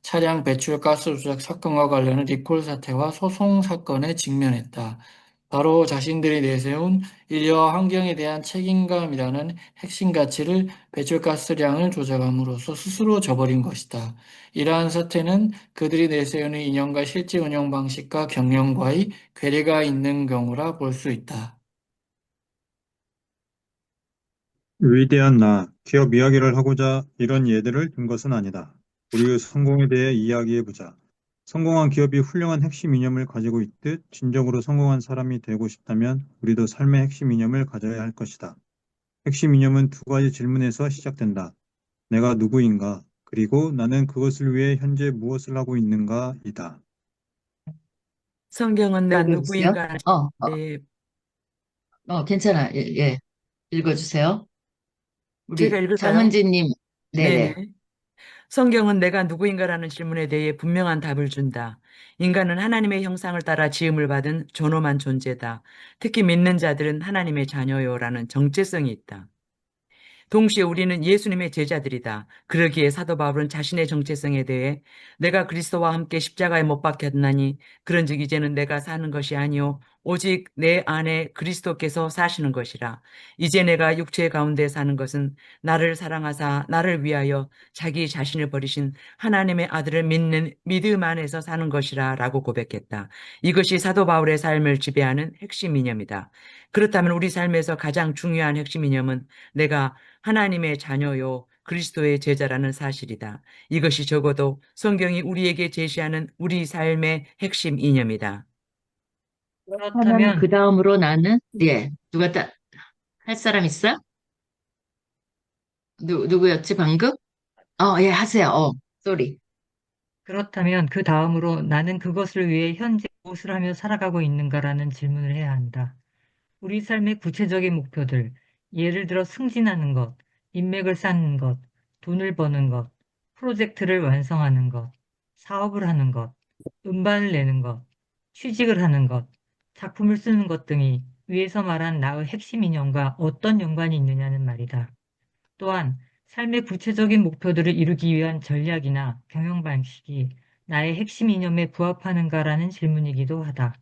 차량 배출 가스 조작 사건과 관련한 리콜 사태와 소송 사건에 직면했다. 바로 자신들이 내세운 인류와 환경에 대한 책임감이라는 핵심 가치를 배출가스량을 조작함으로써 스스로 저버린 것이다. 이러한 사태는 그들이 내세우는 이념과 실제 운영 방식과 경영과의 괴리가 있는 경우라 볼 수 있다. 위대한 나, 기업 이야기를 하고자 이런 예들을 든 것은 아니다. 우리의 성공에 대해 이야기해보자. 성공한 기업이 훌륭한 핵심 이념을 가지고 있듯 진정으로 성공한 사람이 되고 싶다면 우리도 삶의 핵심 이념을 가져야 할 것이다. 핵심 이념은 두 가지 질문에서 시작된다. 내가 누구인가? 그리고 나는 그것을 위해 현재 무엇을 하고 있는가이다. 성경은 내가 읽어주세요. 누구인가 네, 괜찮아. 예, 예. 읽어주세요. 제가 우리 읽을까요? 장은지님, 네네. 네네. 성경은 내가 누구인가라는 질문에 대해 분명한 답을 준다. 인간은 하나님의 형상을 따라 지음을 받은 존엄한 존재다. 특히 믿는 자들은 하나님의 자녀요라는 정체성이 있다. 동시에 우리는 예수님의 제자들이다. 그러기에 사도 바울은 자신의 정체성에 대해 내가 그리스도와 함께 십자가에 못 박혔나니 그런즉 이제는 내가 사는 것이 아니요 오직 내 안에 그리스도께서 사시는 것이라. 이제 내가 육체 가운데 사는 것은 나를 사랑하사 나를 위하여 자기 자신을 버리신 하나님의 아들을 믿는 믿음 안에서 사는 것이라 라고 고백했다. 이것이 사도 바울의 삶을 지배하는 핵심 이념이다. 그렇다면 우리 삶에서 가장 중요한 핵심 이념은 내가 하나님의 자녀요 그리스도의 제자라는 사실이다. 이것이 적어도 성경이 우리에게 제시하는 우리 삶의 핵심 이념이다. 하면 그렇다면 그 다음으로 나는, 예, 누가 할 사람 있어? 누구였지, 방금? 예, 하세요. 쏘리. 그렇다면 그 다음으로 나는 그것을 위해 현재 무엇을 하며 살아가고 있는가라는 질문을 해야 한다. 우리 삶의 구체적인 목표들, 예를 들어 승진하는 것, 인맥을 쌓는 것, 돈을 버는 것, 프로젝트를 완성하는 것, 사업을 하는 것, 음반을 내는 것, 취직을 하는 것, 작품을 쓰는 것 등이 위에서 말한 나의 핵심 이념과 어떤 연관이 있느냐는 말이다. 또한 삶의 구체적인 목표들을 이루기 위한 전략이나 경영 방식이 나의 핵심 이념에 부합하는가라는 질문이기도 하다.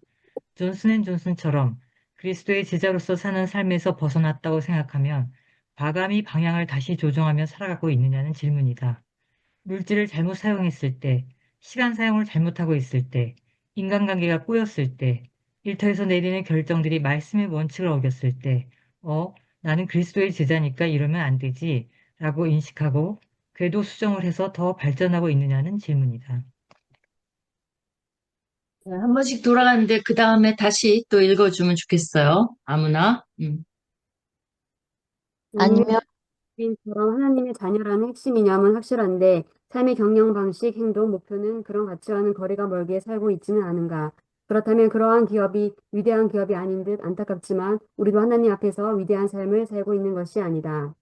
존슨앤존슨처럼 그리스도의 제자로서 사는 삶에서 벗어났다고 생각하면 과감히 방향을 다시 조정하며 살아가고 있느냐는 질문이다. 물질을 잘못 사용했을 때, 시간 사용을 잘못하고 있을 때, 인간관계가 꼬였을 때, 일터에서 내리는 결정들이 말씀의 원칙을 어겼을 때, 나는 그리스도의 제자니까 이러면 안 되지 라고 인식하고 궤도 수정을 해서 더 발전하고 있느냐는 질문이다. 네, 한 번씩 돌아가는데 그 다음에 다시 또 읽어주면 좋겠어요. 아무나. 아니면 주인처럼 하나님의 자녀라는 핵심 이념은 확실한데 삶의 경영 방식, 행동, 목표는 그런 가치와는 거리가 멀게 살고 있지는 않은가. 그렇다면 그러한 기업이 위대한 기업이 아닌 듯 안타깝지만 우리도 하나님 앞에서 위대한 삶을 살고 있는 것이 아니다.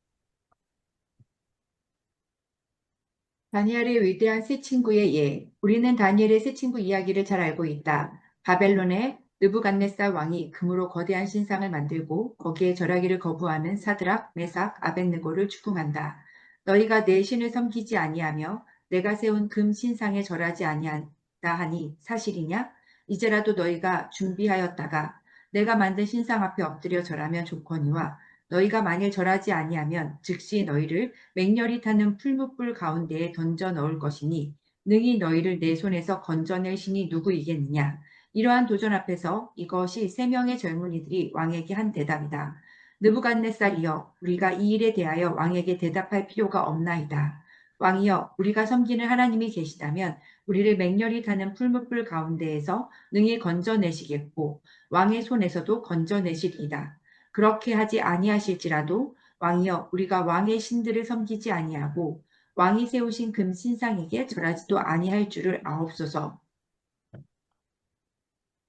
다니엘의 위대한 세 친구의 예. 우리는 다니엘의 세 친구 이야기를 잘 알고 있다. 바벨론의 느부갓네살 왕이 금으로 거대한 신상을 만들고 거기에 절하기를 거부하는 사드락, 메삭, 아벳느고를 추궁한다. 너희가 내 신을 섬기지 아니하며 내가 세운 금 신상에 절하지 있다 하니 사실이냐? 이제라도 너희가 준비하였다가 내가 만든 신상 앞에 엎드려 절하면 좋거니와 너희가 만일 절하지 아니하면 즉시 너희를 맹렬히 타는 풀무불 가운데에 던져 넣을 것이니 능히 너희를 내 손에서 건져낼 신이 누구이겠느냐? 이러한 도전 앞에서 이것이 세 명의 젊은이들이 왕에게 한 대답이다. 느부갓네살이여, 우리가 이 일에 대하여 왕에게 대답할 필요가 없나이다. 왕이여, 우리가 섬기는 하나님이 계시다면 우리를 맹렬히 타는 풀무불 가운데에서 능히 건져내시겠고 왕의 손에서도 건져내시리이다. 그렇게 하지 아니하실지라도 왕이여, 우리가 왕의 신들을 섬기지 아니하고 왕이 세우신 금 신상에게 절하지도 아니할 줄을 아옵소서.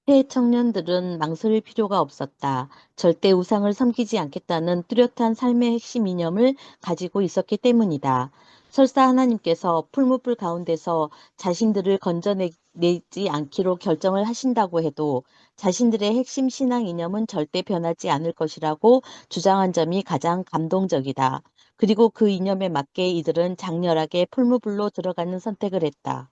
새 청년들은 망설일 필요가 없었다. 절대 우상을 섬기지 않겠다는 뚜렷한 삶의 핵심 이념을 가지고 있었기 때문이다. 설사 하나님께서 풀무불 가운데서 자신들을 건져내지 않기로 결정을 하신다고 해도 자신들의 핵심 신앙 이념은 절대 변하지 않을 것이라고 주장한 점이 가장 감동적이다. 그리고 그 이념에 맞게 이들은 장렬하게 풀무불로 들어가는 선택을 했다.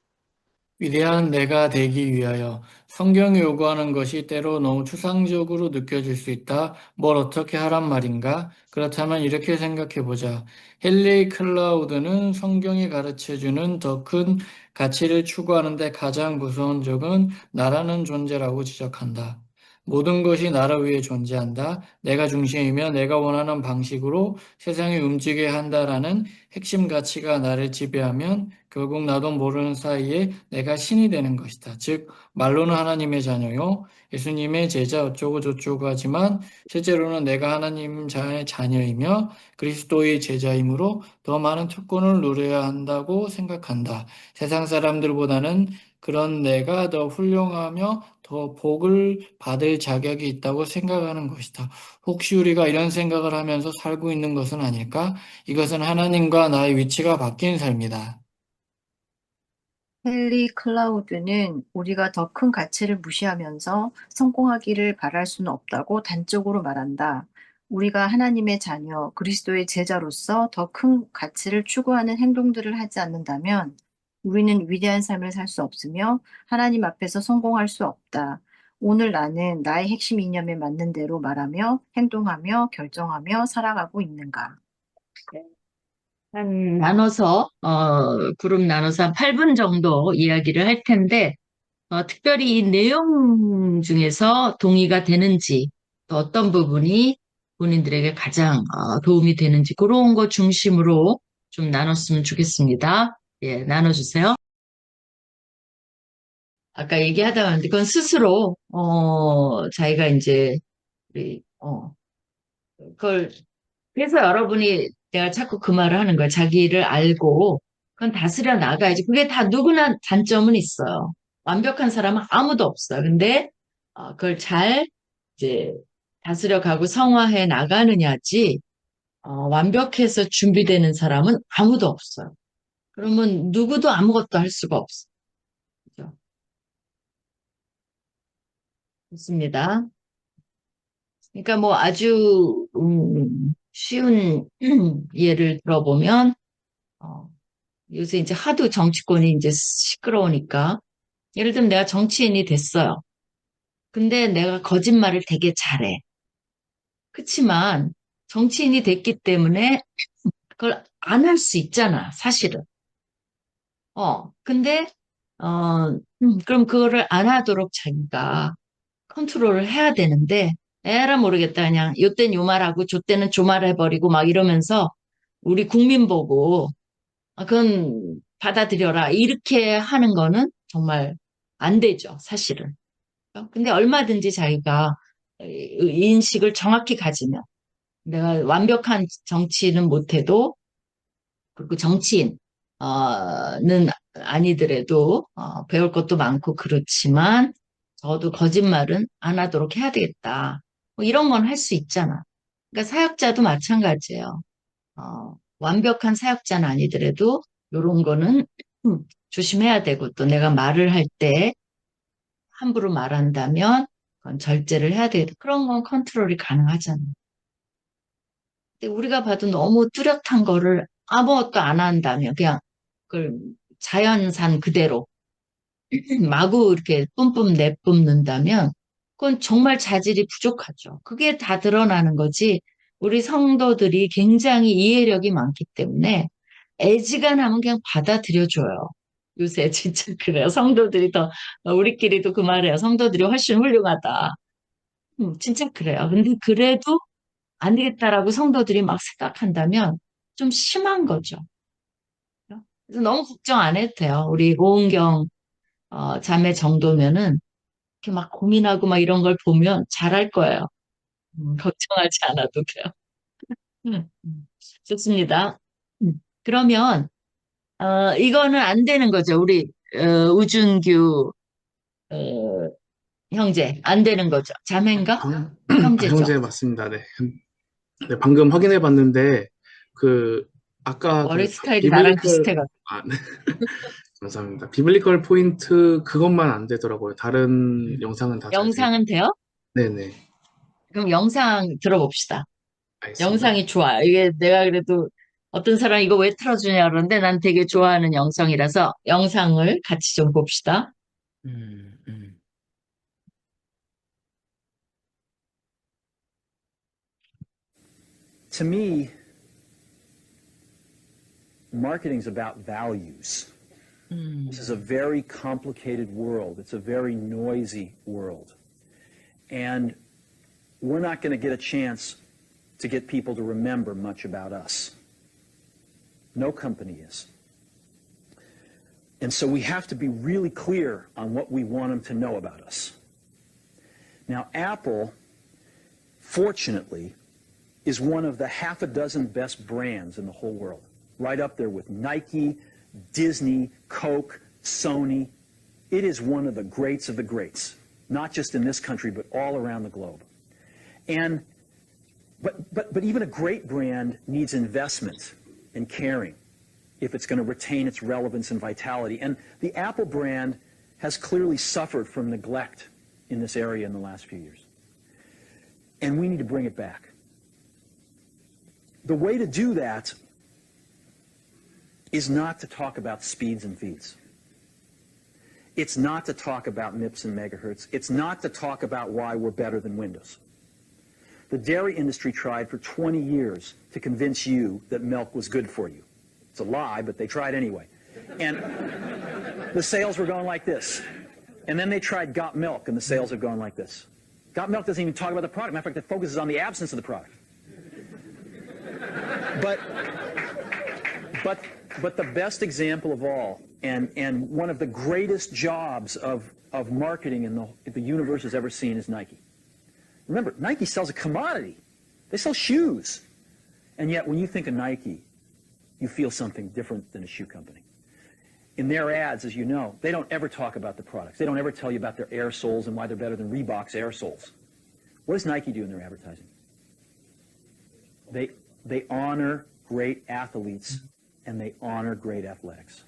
위대한 내가 되기 위하여 성경이 요구하는 것이 때로 너무 추상적으로 느껴질 수 있다. 뭘 어떻게 하란 말인가? 그렇다면 이렇게 생각해 보자. 헨리 클라우드는 성경이 가르쳐주는 더 큰 가치를 추구하는데 가장 무서운 적은 나라는 존재라고 지적한다. 모든 것이 나를 위해 존재한다. 내가 중심이며 내가 원하는 방식으로 세상이 움직여야 한다라는 핵심 가치가 나를 지배하면 결국 나도 모르는 사이에 내가 신이 되는 것이다. 즉, 말로는 하나님의 자녀요, 예수님의 제자 어쩌고 저쩌고 하지만 실제로는 내가 하나님 자녀이며 그리스도의 제자이므로 더 많은 특권을 누려야 한다고 생각한다. 세상 사람들보다는 그런 내가 더 훌륭하며 더 복을 받을 자격이 있다고 생각하는 것이다. 혹시 우리가 이런 생각을 하면서 살고 있는 것은 아닐까? 이것은 하나님과 나의 위치가 바뀐 삶이다. 헨리 클라우드는 우리가 더 큰 가치를 무시하면서 성공하기를 바랄 수는 없다고 단적으로 말한다. 우리가 하나님의 자녀, 그리스도의 제자로서 더 큰 가치를 추구하는 행동들을 하지 않는다면 우리는 위대한 삶을 살 수 없으며 하나님 앞에서 성공할 수 없다. 오늘 나는 나의 핵심 이념에 맞는 대로 말하며 행동하며 결정하며 살아가고 있는가? 한 나눠서, 그룹 나눠서 한 8분 정도 이야기를 할 텐데, 특별히 이 내용 중에서 동의가 되는지, 또 어떤 부분이 본인들에게 가장 도움이 되는지, 그런 거 중심으로 좀 나눴으면 좋겠습니다. 예, 나눠주세요. 아까 얘기하다 왔는데, 그건 스스로, 자기가 이제, 우리, 그걸 그래서 여러분이 내가 자꾸 그 말을 하는 거야. 자기를 알고 그건 다스려 나가야지. 그게 다 누구나 단점은 있어요. 완벽한 사람은 아무도 없어요. 근데 그걸 잘 이제 다스려 가고 성화해 나가느냐지 완벽해서 준비되는 사람은 아무도 없어요. 그러면 누구도 아무것도 할 수가 없어요. 그죠? 좋습니다. 그러니까 뭐 아주 쉬운 예를 들어보면 어, 요새 이제 하도 정치권이 이제 시끄러우니까, 예를 들면 내가 정치인이 됐어요. 근데 내가 거짓말을 되게 잘해. 그치만 정치인이 됐기 때문에 그걸 안 할 수 있잖아, 사실은. 근데, 그럼 그거를 안 하도록 자기가 컨트롤을 해야 되는데, 에라 모르겠다. 그냥 요땐 요 말하고 저때는 저 말 해버리고 막 이러면서 우리 국민 보고 그건 받아들여라. 이렇게 하는 거는 정말 안 되죠, 사실은. 근데 얼마든지 자기가 인식을 정확히 가지면 내가 완벽한 정치는 못해도 그리고 정치인 는 아니더라도 배울 것도 많고 그렇지만 저도 거짓말은 안 하도록 해야 되겠다. 뭐 이런 건 할 수 있잖아. 그러니까 사역자도 마찬가지예요. 완벽한 사역자는 아니더라도 이런 거는 조심해야 되고 또 내가 말을 할 때 함부로 말한다면 그건 절제를 해야 되고 그런 건 컨트롤이 가능하잖아. 근데 우리가 봐도 너무 뚜렷한 거를 아무것도 안 한다면 그냥 그걸 자연산 그대로 마구 이렇게 뿜뿜 내뿜는다면 그건 정말 자질이 부족하죠. 그게 다 드러나는 거지. 우리 성도들이 굉장히 이해력이 많기 때문에 애지간하면 그냥 받아들여줘요. 요새 진짜 그래요. 성도들이 더, 우리끼리도 그 말이에요. 성도들이 훨씬 훌륭하다. 진짜 그래요. 근데 그래도 안 되겠다라고 성도들이 막 생각한다면 좀 심한 거죠. 그래서 너무 걱정 안 해도 돼요. 우리 오은경 자매 정도면은 이렇게 막 고민하고 막 이런 걸 보면 잘할 거예요. 걱정하지 않아도 돼요. 좋습니다. 그러면 이거는 안 되는 거죠. 우리 우준규 어, 형제 안 되는 거죠. 자매인가? 형제죠. 형제 맞습니다. 네. 네, 방금 확인해 봤는데, 아까 머리 스타일이 나랑 비슷해가지고. 네. 감사합니다. 비블리컬 포인트 그것만 안 되더라고요. 다른 영상은 다 잘 돼요. 영상은 돼요? 네네. 그럼 영상 들어봅시다. 알겠습니다. 영상이 좋아. 이게 내가 그래도 어떤 사람 이거 왜 틀어주냐 그러는데 난 되게 좋아하는 영상이라서 영상을 같이 좀 봅시다. To me, marketing is about values. This is a very complicated world. It's a very noisy world. And we're not going to get a chance to get people to remember much about us. No company is. And so we have to be really clear on what we want them to know about us. Now, Apple, fortunately, is one of the half a dozen best brands in the whole world. Right up there with Nike, Disney, Coke, Sony. It is one of the greats of the greats, not just in this country, but all around the globe. And, but even a great brand needs investment and caring if it's going to retain its relevance and vitality. And the Apple brand has clearly suffered from neglect in this area in the last few years. And we need to bring it back. The way to do that is not to talk about speeds and feeds. It's not to talk about MIPS and megahertz. It's not to talk about why we're better than Windows. The dairy industry tried for 20 years to convince you that milk was good for you. It's a lie, but they tried anyway. And the sales were going like this. And then they tried Got Milk, and the sales have gone like this. Got Milk doesn't even talk about the product. Matter of fact, it focuses on the absence of the product. But the best example of all, and one of the greatest jobs of marketing in the universe has ever seen is Nike. Remember, Nike sells a commodity. They sell shoes. And yet, when you think of Nike, you feel something different than a shoe company. In their ads, as you know, they don't ever talk about the products. They don't ever tell you about their air soles and why they're better than Reebok's air soles. What does Nike do in their advertising? They honor great athletes and they honor great athletics.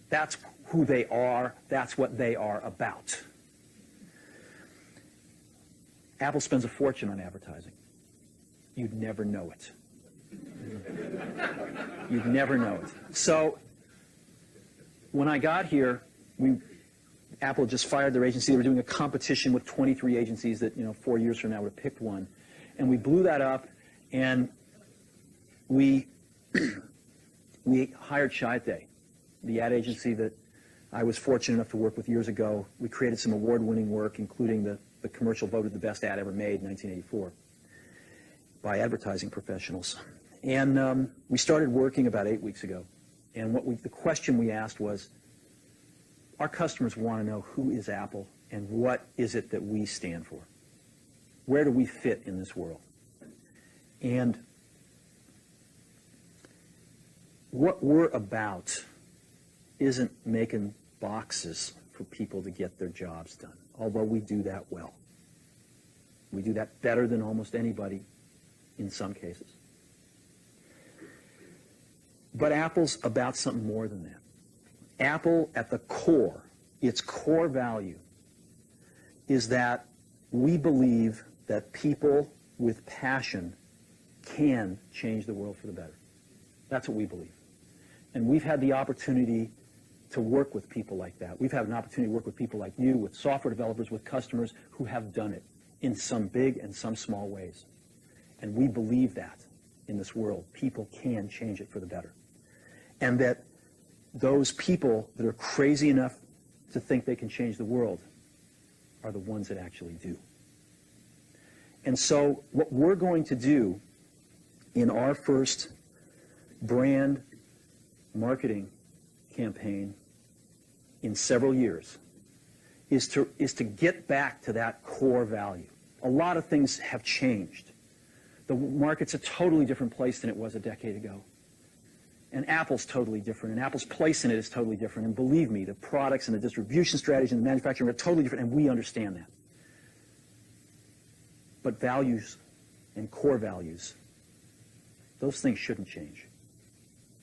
That's who they are. That's what they are about. Apple spends a fortune on advertising. You'd never know it. You'd never know it. So when I got here, Apple just fired their agency. They were doing a competition with 23 agencies that, 4 years from now would have picked one. And we blew that up, and we hired Chiat, the ad agency that I was fortunate enough to work with years ago. We created some award-winning work, including the commercial voted the best ad ever made in 1984 by advertising professionals. And we started working about 8 weeks ago. And the question we asked was, our customers want to know who is Apple and what is it that we stand for? Where do we fit in this world? And what we're about isn't making boxes for people to get their jobs done, although we do that well. We do that better than almost anybody in some cases. But Apple's about something more than that. Apple, at the core, its core value, is that we believe that people with passion can change the world for the better. That's what we believe. And we've had the opportunity to work with people like that. We've had an opportunity to work with people like you, with software developers, with customers who have done it in some big and some small ways. And we believe that in this world, people can change it for the better. And that those people that are crazy enough to think they can change the world are the ones that actually do. And so what we're going to do in our first brand marketing campaign in several years is to get back to that core value. A lot of things have changed. The market's a totally different place than it was a decade ago. And Apple's totally different, and Apple's place in it is totally different. And believe me, the products and the distribution strategy and the manufacturing are totally different, and we understand that. But values and core values, those things shouldn't change.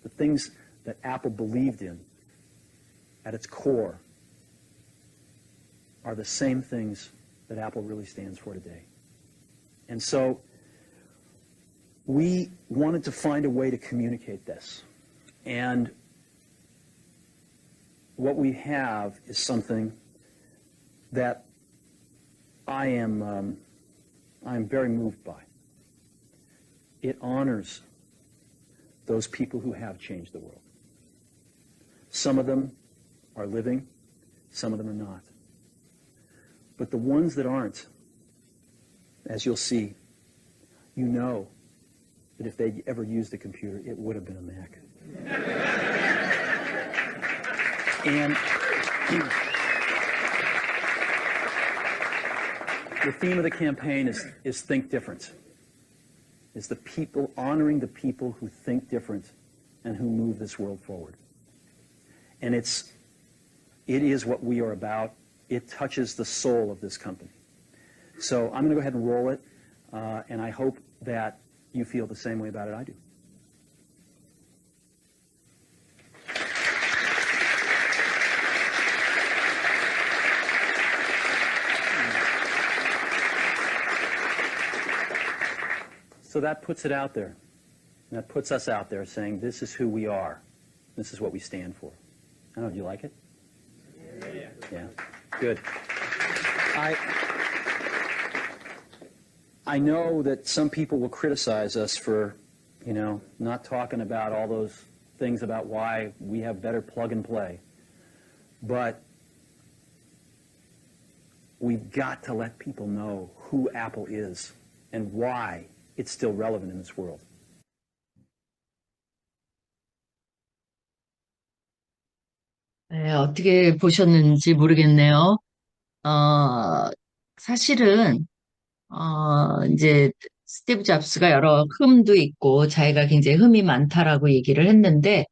The things that Apple believed in at its core are the same things that Apple really stands for today. And so we wanted to find a way to communicate this. And what we have is something that I am very moved by. It honors those people who have changed the world. Some of them are living, some of them are not. But the ones that aren't, as you'll see, you know that if they ever used a computer, it would have been a Mac. And the theme of the campaign is Think Different. Is the people, honoring the people who think different and who move this world forward. And it is what we are about. It touches the soul of this company. So I'm going to go ahead and roll it, and I hope that you feel the same way about it I do. So that puts it out there. That puts us out there saying, this is who we are. This is what we stand for. I don't know, do you like it? Yeah. Good. I know that some people will criticize us for, not talking about all those things about why we have better plug and play. But we've got to let people know who Apple is and why it's still relevant in this world. 네, 어떻게 보셨는지 모르겠네요. 사실은, 이제 스티브 잡스가 여러 흠도 있고 자기가 굉장히 흠이 많다라고 얘기를 했는데,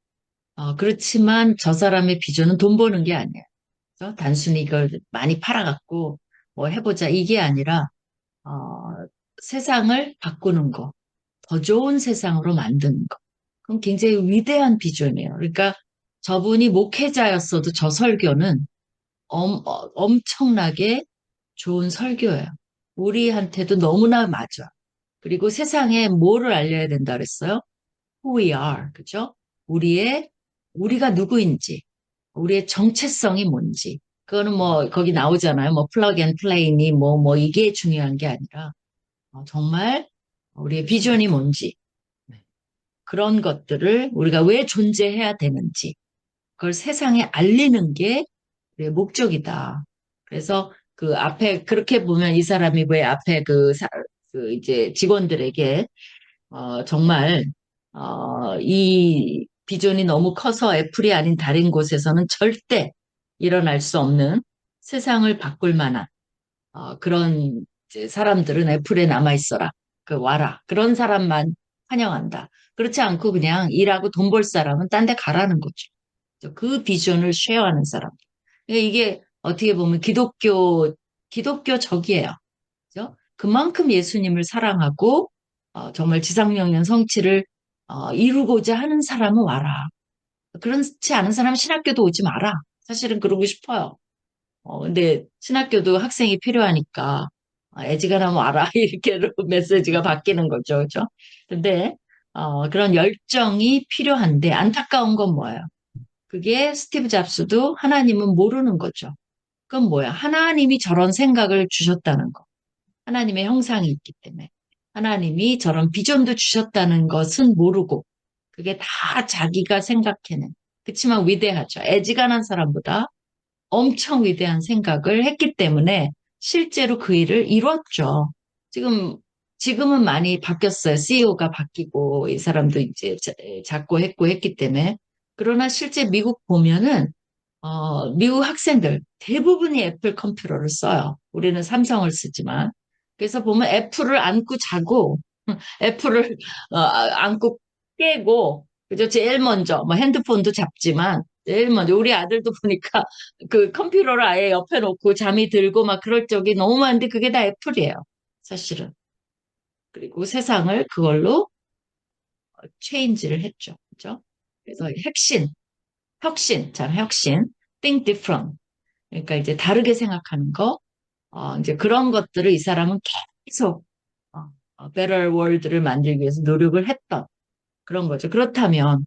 그렇지만 저 사람의 비전은 돈 버는 게 아니에요. 그래서 단순히 이걸 많이 팔아갖고 뭐 해보자 이게 아니라, 세상을 바꾸는 거, 더 좋은 세상으로 만드는 거. 그럼 굉장히 위대한 비전이에요. 그러니까 저분이 목회자였어도 저 설교는 엄청나게 좋은 설교예요. 우리한테도 너무나 맞아. 그리고 세상에 뭐를 알려야 된다 그랬어요? Who we are, 그죠? 우리가 누구인지, 우리의 정체성이 뭔지. 그거는 뭐, 거기 나오잖아요. 뭐, 플러그 앤 플레이니, 이게 중요한 게 아니라, 정말 우리의 비전이 뭔지, 그런 것들을 우리가 왜 존재해야 되는지, 그걸 세상에 알리는 게 우리의 목적이다. 그래서 그 앞에, 그렇게 보면 이 사람이 왜 앞에 이제 직원들에게, 정말, 이 비전이 너무 커서 애플이 아닌 다른 곳에서는 절대 일어날 수 없는 세상을 바꿀 만한, 그런 이제 사람들은 애플에 남아있어라. 와라. 그런 사람만 환영한다. 그렇지 않고 그냥 일하고 돈 벌 사람은 딴 데 가라는 거죠. 그 비전을 쉐어하는 사람. 이게 어떻게 보면 기독교적이에요. 그죠? 그만큼 예수님을 사랑하고, 정말 지상명령 성취를, 이루고자 하는 사람은 와라. 그렇지 않은 사람은 신학교도 오지 마라. 사실은 그러고 싶어요. 근데 신학교도 학생이 필요하니까, 애지간하면 와라. 이렇게 메시지가 바뀌는 거죠. 그죠? 근데, 그런 열정이 필요한데, 안타까운 건 뭐예요? 그게 스티브 잡스도 하나님은 모르는 거죠. 그건 뭐야? 하나님이 저런 생각을 주셨다는 거. 하나님의 형상이 있기 때문에. 하나님이 저런 비전도 주셨다는 것은 모르고, 그게 다 자기가 생각해낸. 그치만 위대하죠. 애지간한 사람보다 엄청 위대한 생각을 했기 때문에 실제로 그 일을 이뤘죠. 지금은 많이 바뀌었어요. CEO가 바뀌고, 이 사람도 이제 잡고 했고 했기 때문에. 그러나 실제 미국 보면은, 미국 학생들 대부분이 애플 컴퓨터를 써요. 우리는 삼성을 쓰지만. 그래서 보면 애플을 안고 자고, 애플을 안고 깨고, 그죠? 제일 먼저, 뭐 핸드폰도 잡지만, 제일 먼저, 우리 아들도 보니까 그 컴퓨터를 아예 옆에 놓고 잠이 들고 막 그럴 적이 너무 많은데 그게 다 애플이에요. 사실은. 그리고 세상을 그걸로 체인지를 했죠. 그죠? 그래서 혁신, 참 혁신, think different. 그러니까 이제 다르게 생각하는 거, 이제 그런 것들을 이 사람은 계속 better world를 만들기 위해서 노력을 했던 그런 거죠. 그렇다면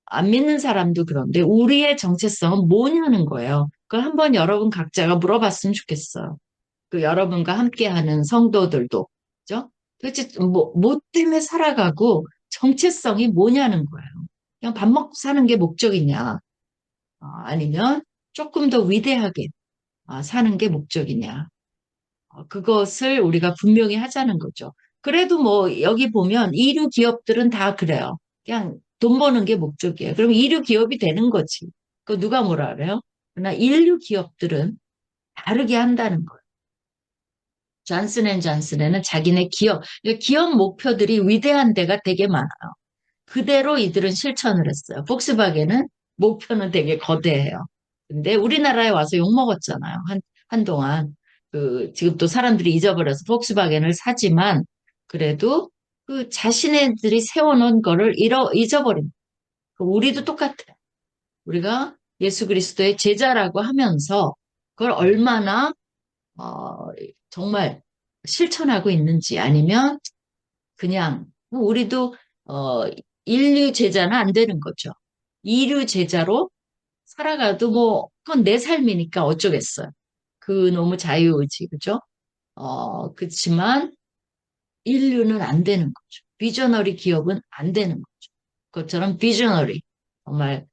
안 믿는 사람도 그런데 우리의 정체성은 뭐냐는 거예요. 그걸 한번 여러분 각자가 물어봤으면 좋겠어요. 그 여러분과 함께하는 성도들도, 그죠? 도대체 뭐 때문에 살아가고 정체성이 뭐냐는 거예요. 그냥 밥 먹고 사는 게 목적이냐? 아니면 조금 더 위대하게 사는 게 목적이냐? 그것을 우리가 분명히 하자는 거죠. 그래도 뭐 여기 보면 이류 기업들은 다 그래요. 그냥 돈 버는 게 목적이에요. 그럼 이류 기업이 되는 거지. 그 누가 뭐라 그래요? 그러나 인류 기업들은 다르게 한다는 거예요. 존슨앤존슨에는 자기네 기업 목표들이 위대한 데가 되게 많아요. 그대로 이들은 실천을 했어요. 폭스바겐은 목표는 되게 거대해요. 근데 우리나라에 와서 욕먹었잖아요. 한동안. 지금 또 사람들이 잊어버려서 폭스바겐을 사지만, 그래도 그 자신네들이 세워놓은 거를 잊어버린. 우리도 똑같아요. 우리가 예수 그리스도의 제자라고 하면서 그걸 얼마나, 정말 실천하고 있는지 아니면 그냥, 우리도, 인류 제자는 안 되는 거죠. 이류 제자로 살아가도 뭐, 그건 내 삶이니까 어쩌겠어요. 그 너무 자유의지, 그죠? 그렇지만 인류는 안 되는 거죠. 비저너리 기업은 안 되는 거죠. 그것처럼 비저너리, 정말,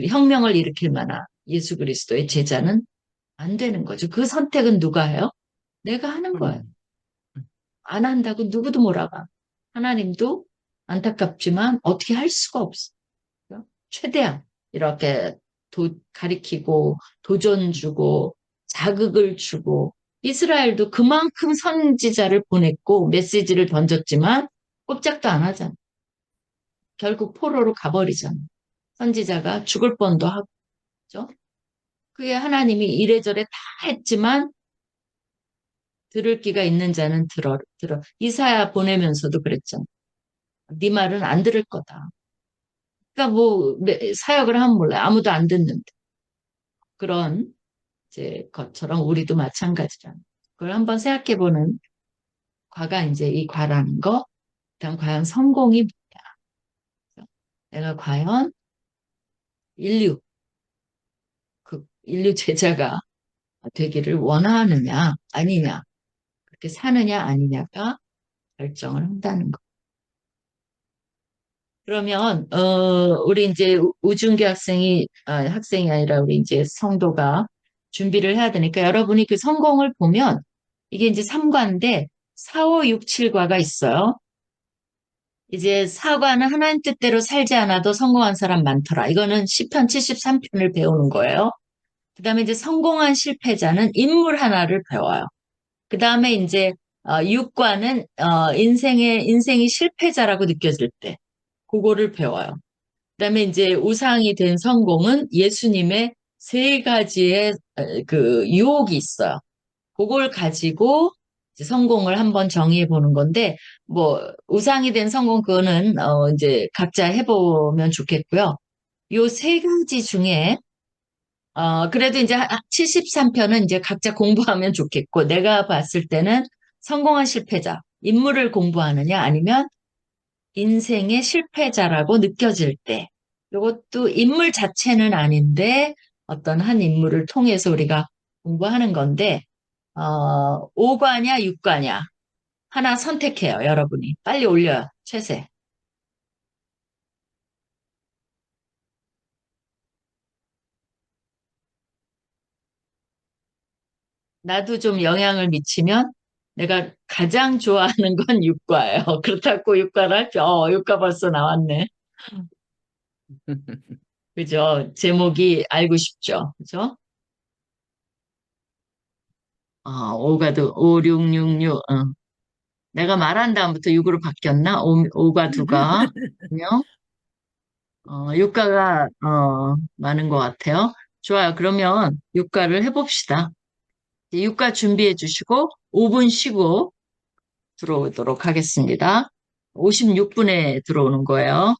혁명을 일으킬 만한 예수 그리스도의 제자는 안 되는 거죠. 그 선택은 누가 해요? 내가 하는 거예요. 안 한다고 누구도 몰아가. 하나님도 안타깝지만 어떻게 할 수가 없어. 최대한 이렇게 가리키고 도전 주고 자극을 주고 이스라엘도 그만큼 선지자를 보냈고 메시지를 던졌지만 꼼짝도 안 하잖아. 결국 포로로 가버리잖아. 선지자가 죽을 뻔도 하고. 그죠? 그게 하나님이 이래저래 다 했지만 들을 귀가 있는 자는 들어. 이사야 보내면서도 그랬잖아. 네 말은 안 들을 거다. 그러니까 뭐 사역을 하면 몰라요. 아무도 안 듣는데. 그런 이제 것처럼 우리도 마찬가지잖아. 그걸 한번 생각해보는 과가 이제 이 과라는 거. 그다음 과연 성공이 뭐냐. 내가 과연 인류 제자가 되기를 원하느냐 아니냐. 그렇게 사느냐 아니냐가 결정을 한다는 거. 그러면 우리 이제 우준기 학생이 아니라 우리 이제 성도가 준비를 해야 되니까 여러분이 그 성공을 보면 이게 이제 3과인데 4, 5, 6, 7과가 있어요. 이제 4과는 하나님 뜻대로 살지 않아도 성공한 사람 많더라. 이거는 시편 73편을 배우는 거예요. 그다음에 이제 성공한 실패자는 인물 하나를 배워요. 그다음에 이제 6과는 인생이 실패자라고 느껴질 때 그거를 배워요. 그다음에 이제 우상이 된 성공은 예수님의 3가지의 그 유혹이 있어요. 그걸 가지고 이제 성공을 한번 정의해 보는 건데, 뭐 우상이 된 성공 그거는 이제 각자 해보면 좋겠고요. 요 3가지 중에 그래도 이제 73편은 이제 각자 공부하면 좋겠고, 내가 봤을 때는 성공한 실패자, 인물을 공부하느냐 아니면 인생의 실패자라고 느껴질 때 이것도 인물 자체는 아닌데 어떤 한 인물을 통해서 우리가 공부하는 건데, 5과냐, 6과냐. 하나 선택해요, 여러분이. 빨리 올려요, 채세. 나도 좀 영향을 미치면 내가 가장 좋아하는 건 육과예요. 그렇다고 육과를 할 줄, 육과 벌써 나왔네. 그죠? 제목이 알고 싶죠? 그죠? 5과도 5, 6, 6, 6. 내가 말한 다음부터 6으로 바뀌었나? 5과 2가. 그냥 육과가 많은 것 같아요. 좋아요. 그러면 육과를 해봅시다. 육과 준비해 주시고 5분 쉬고 들어오도록 하겠습니다. 56분에 들어오는 거예요.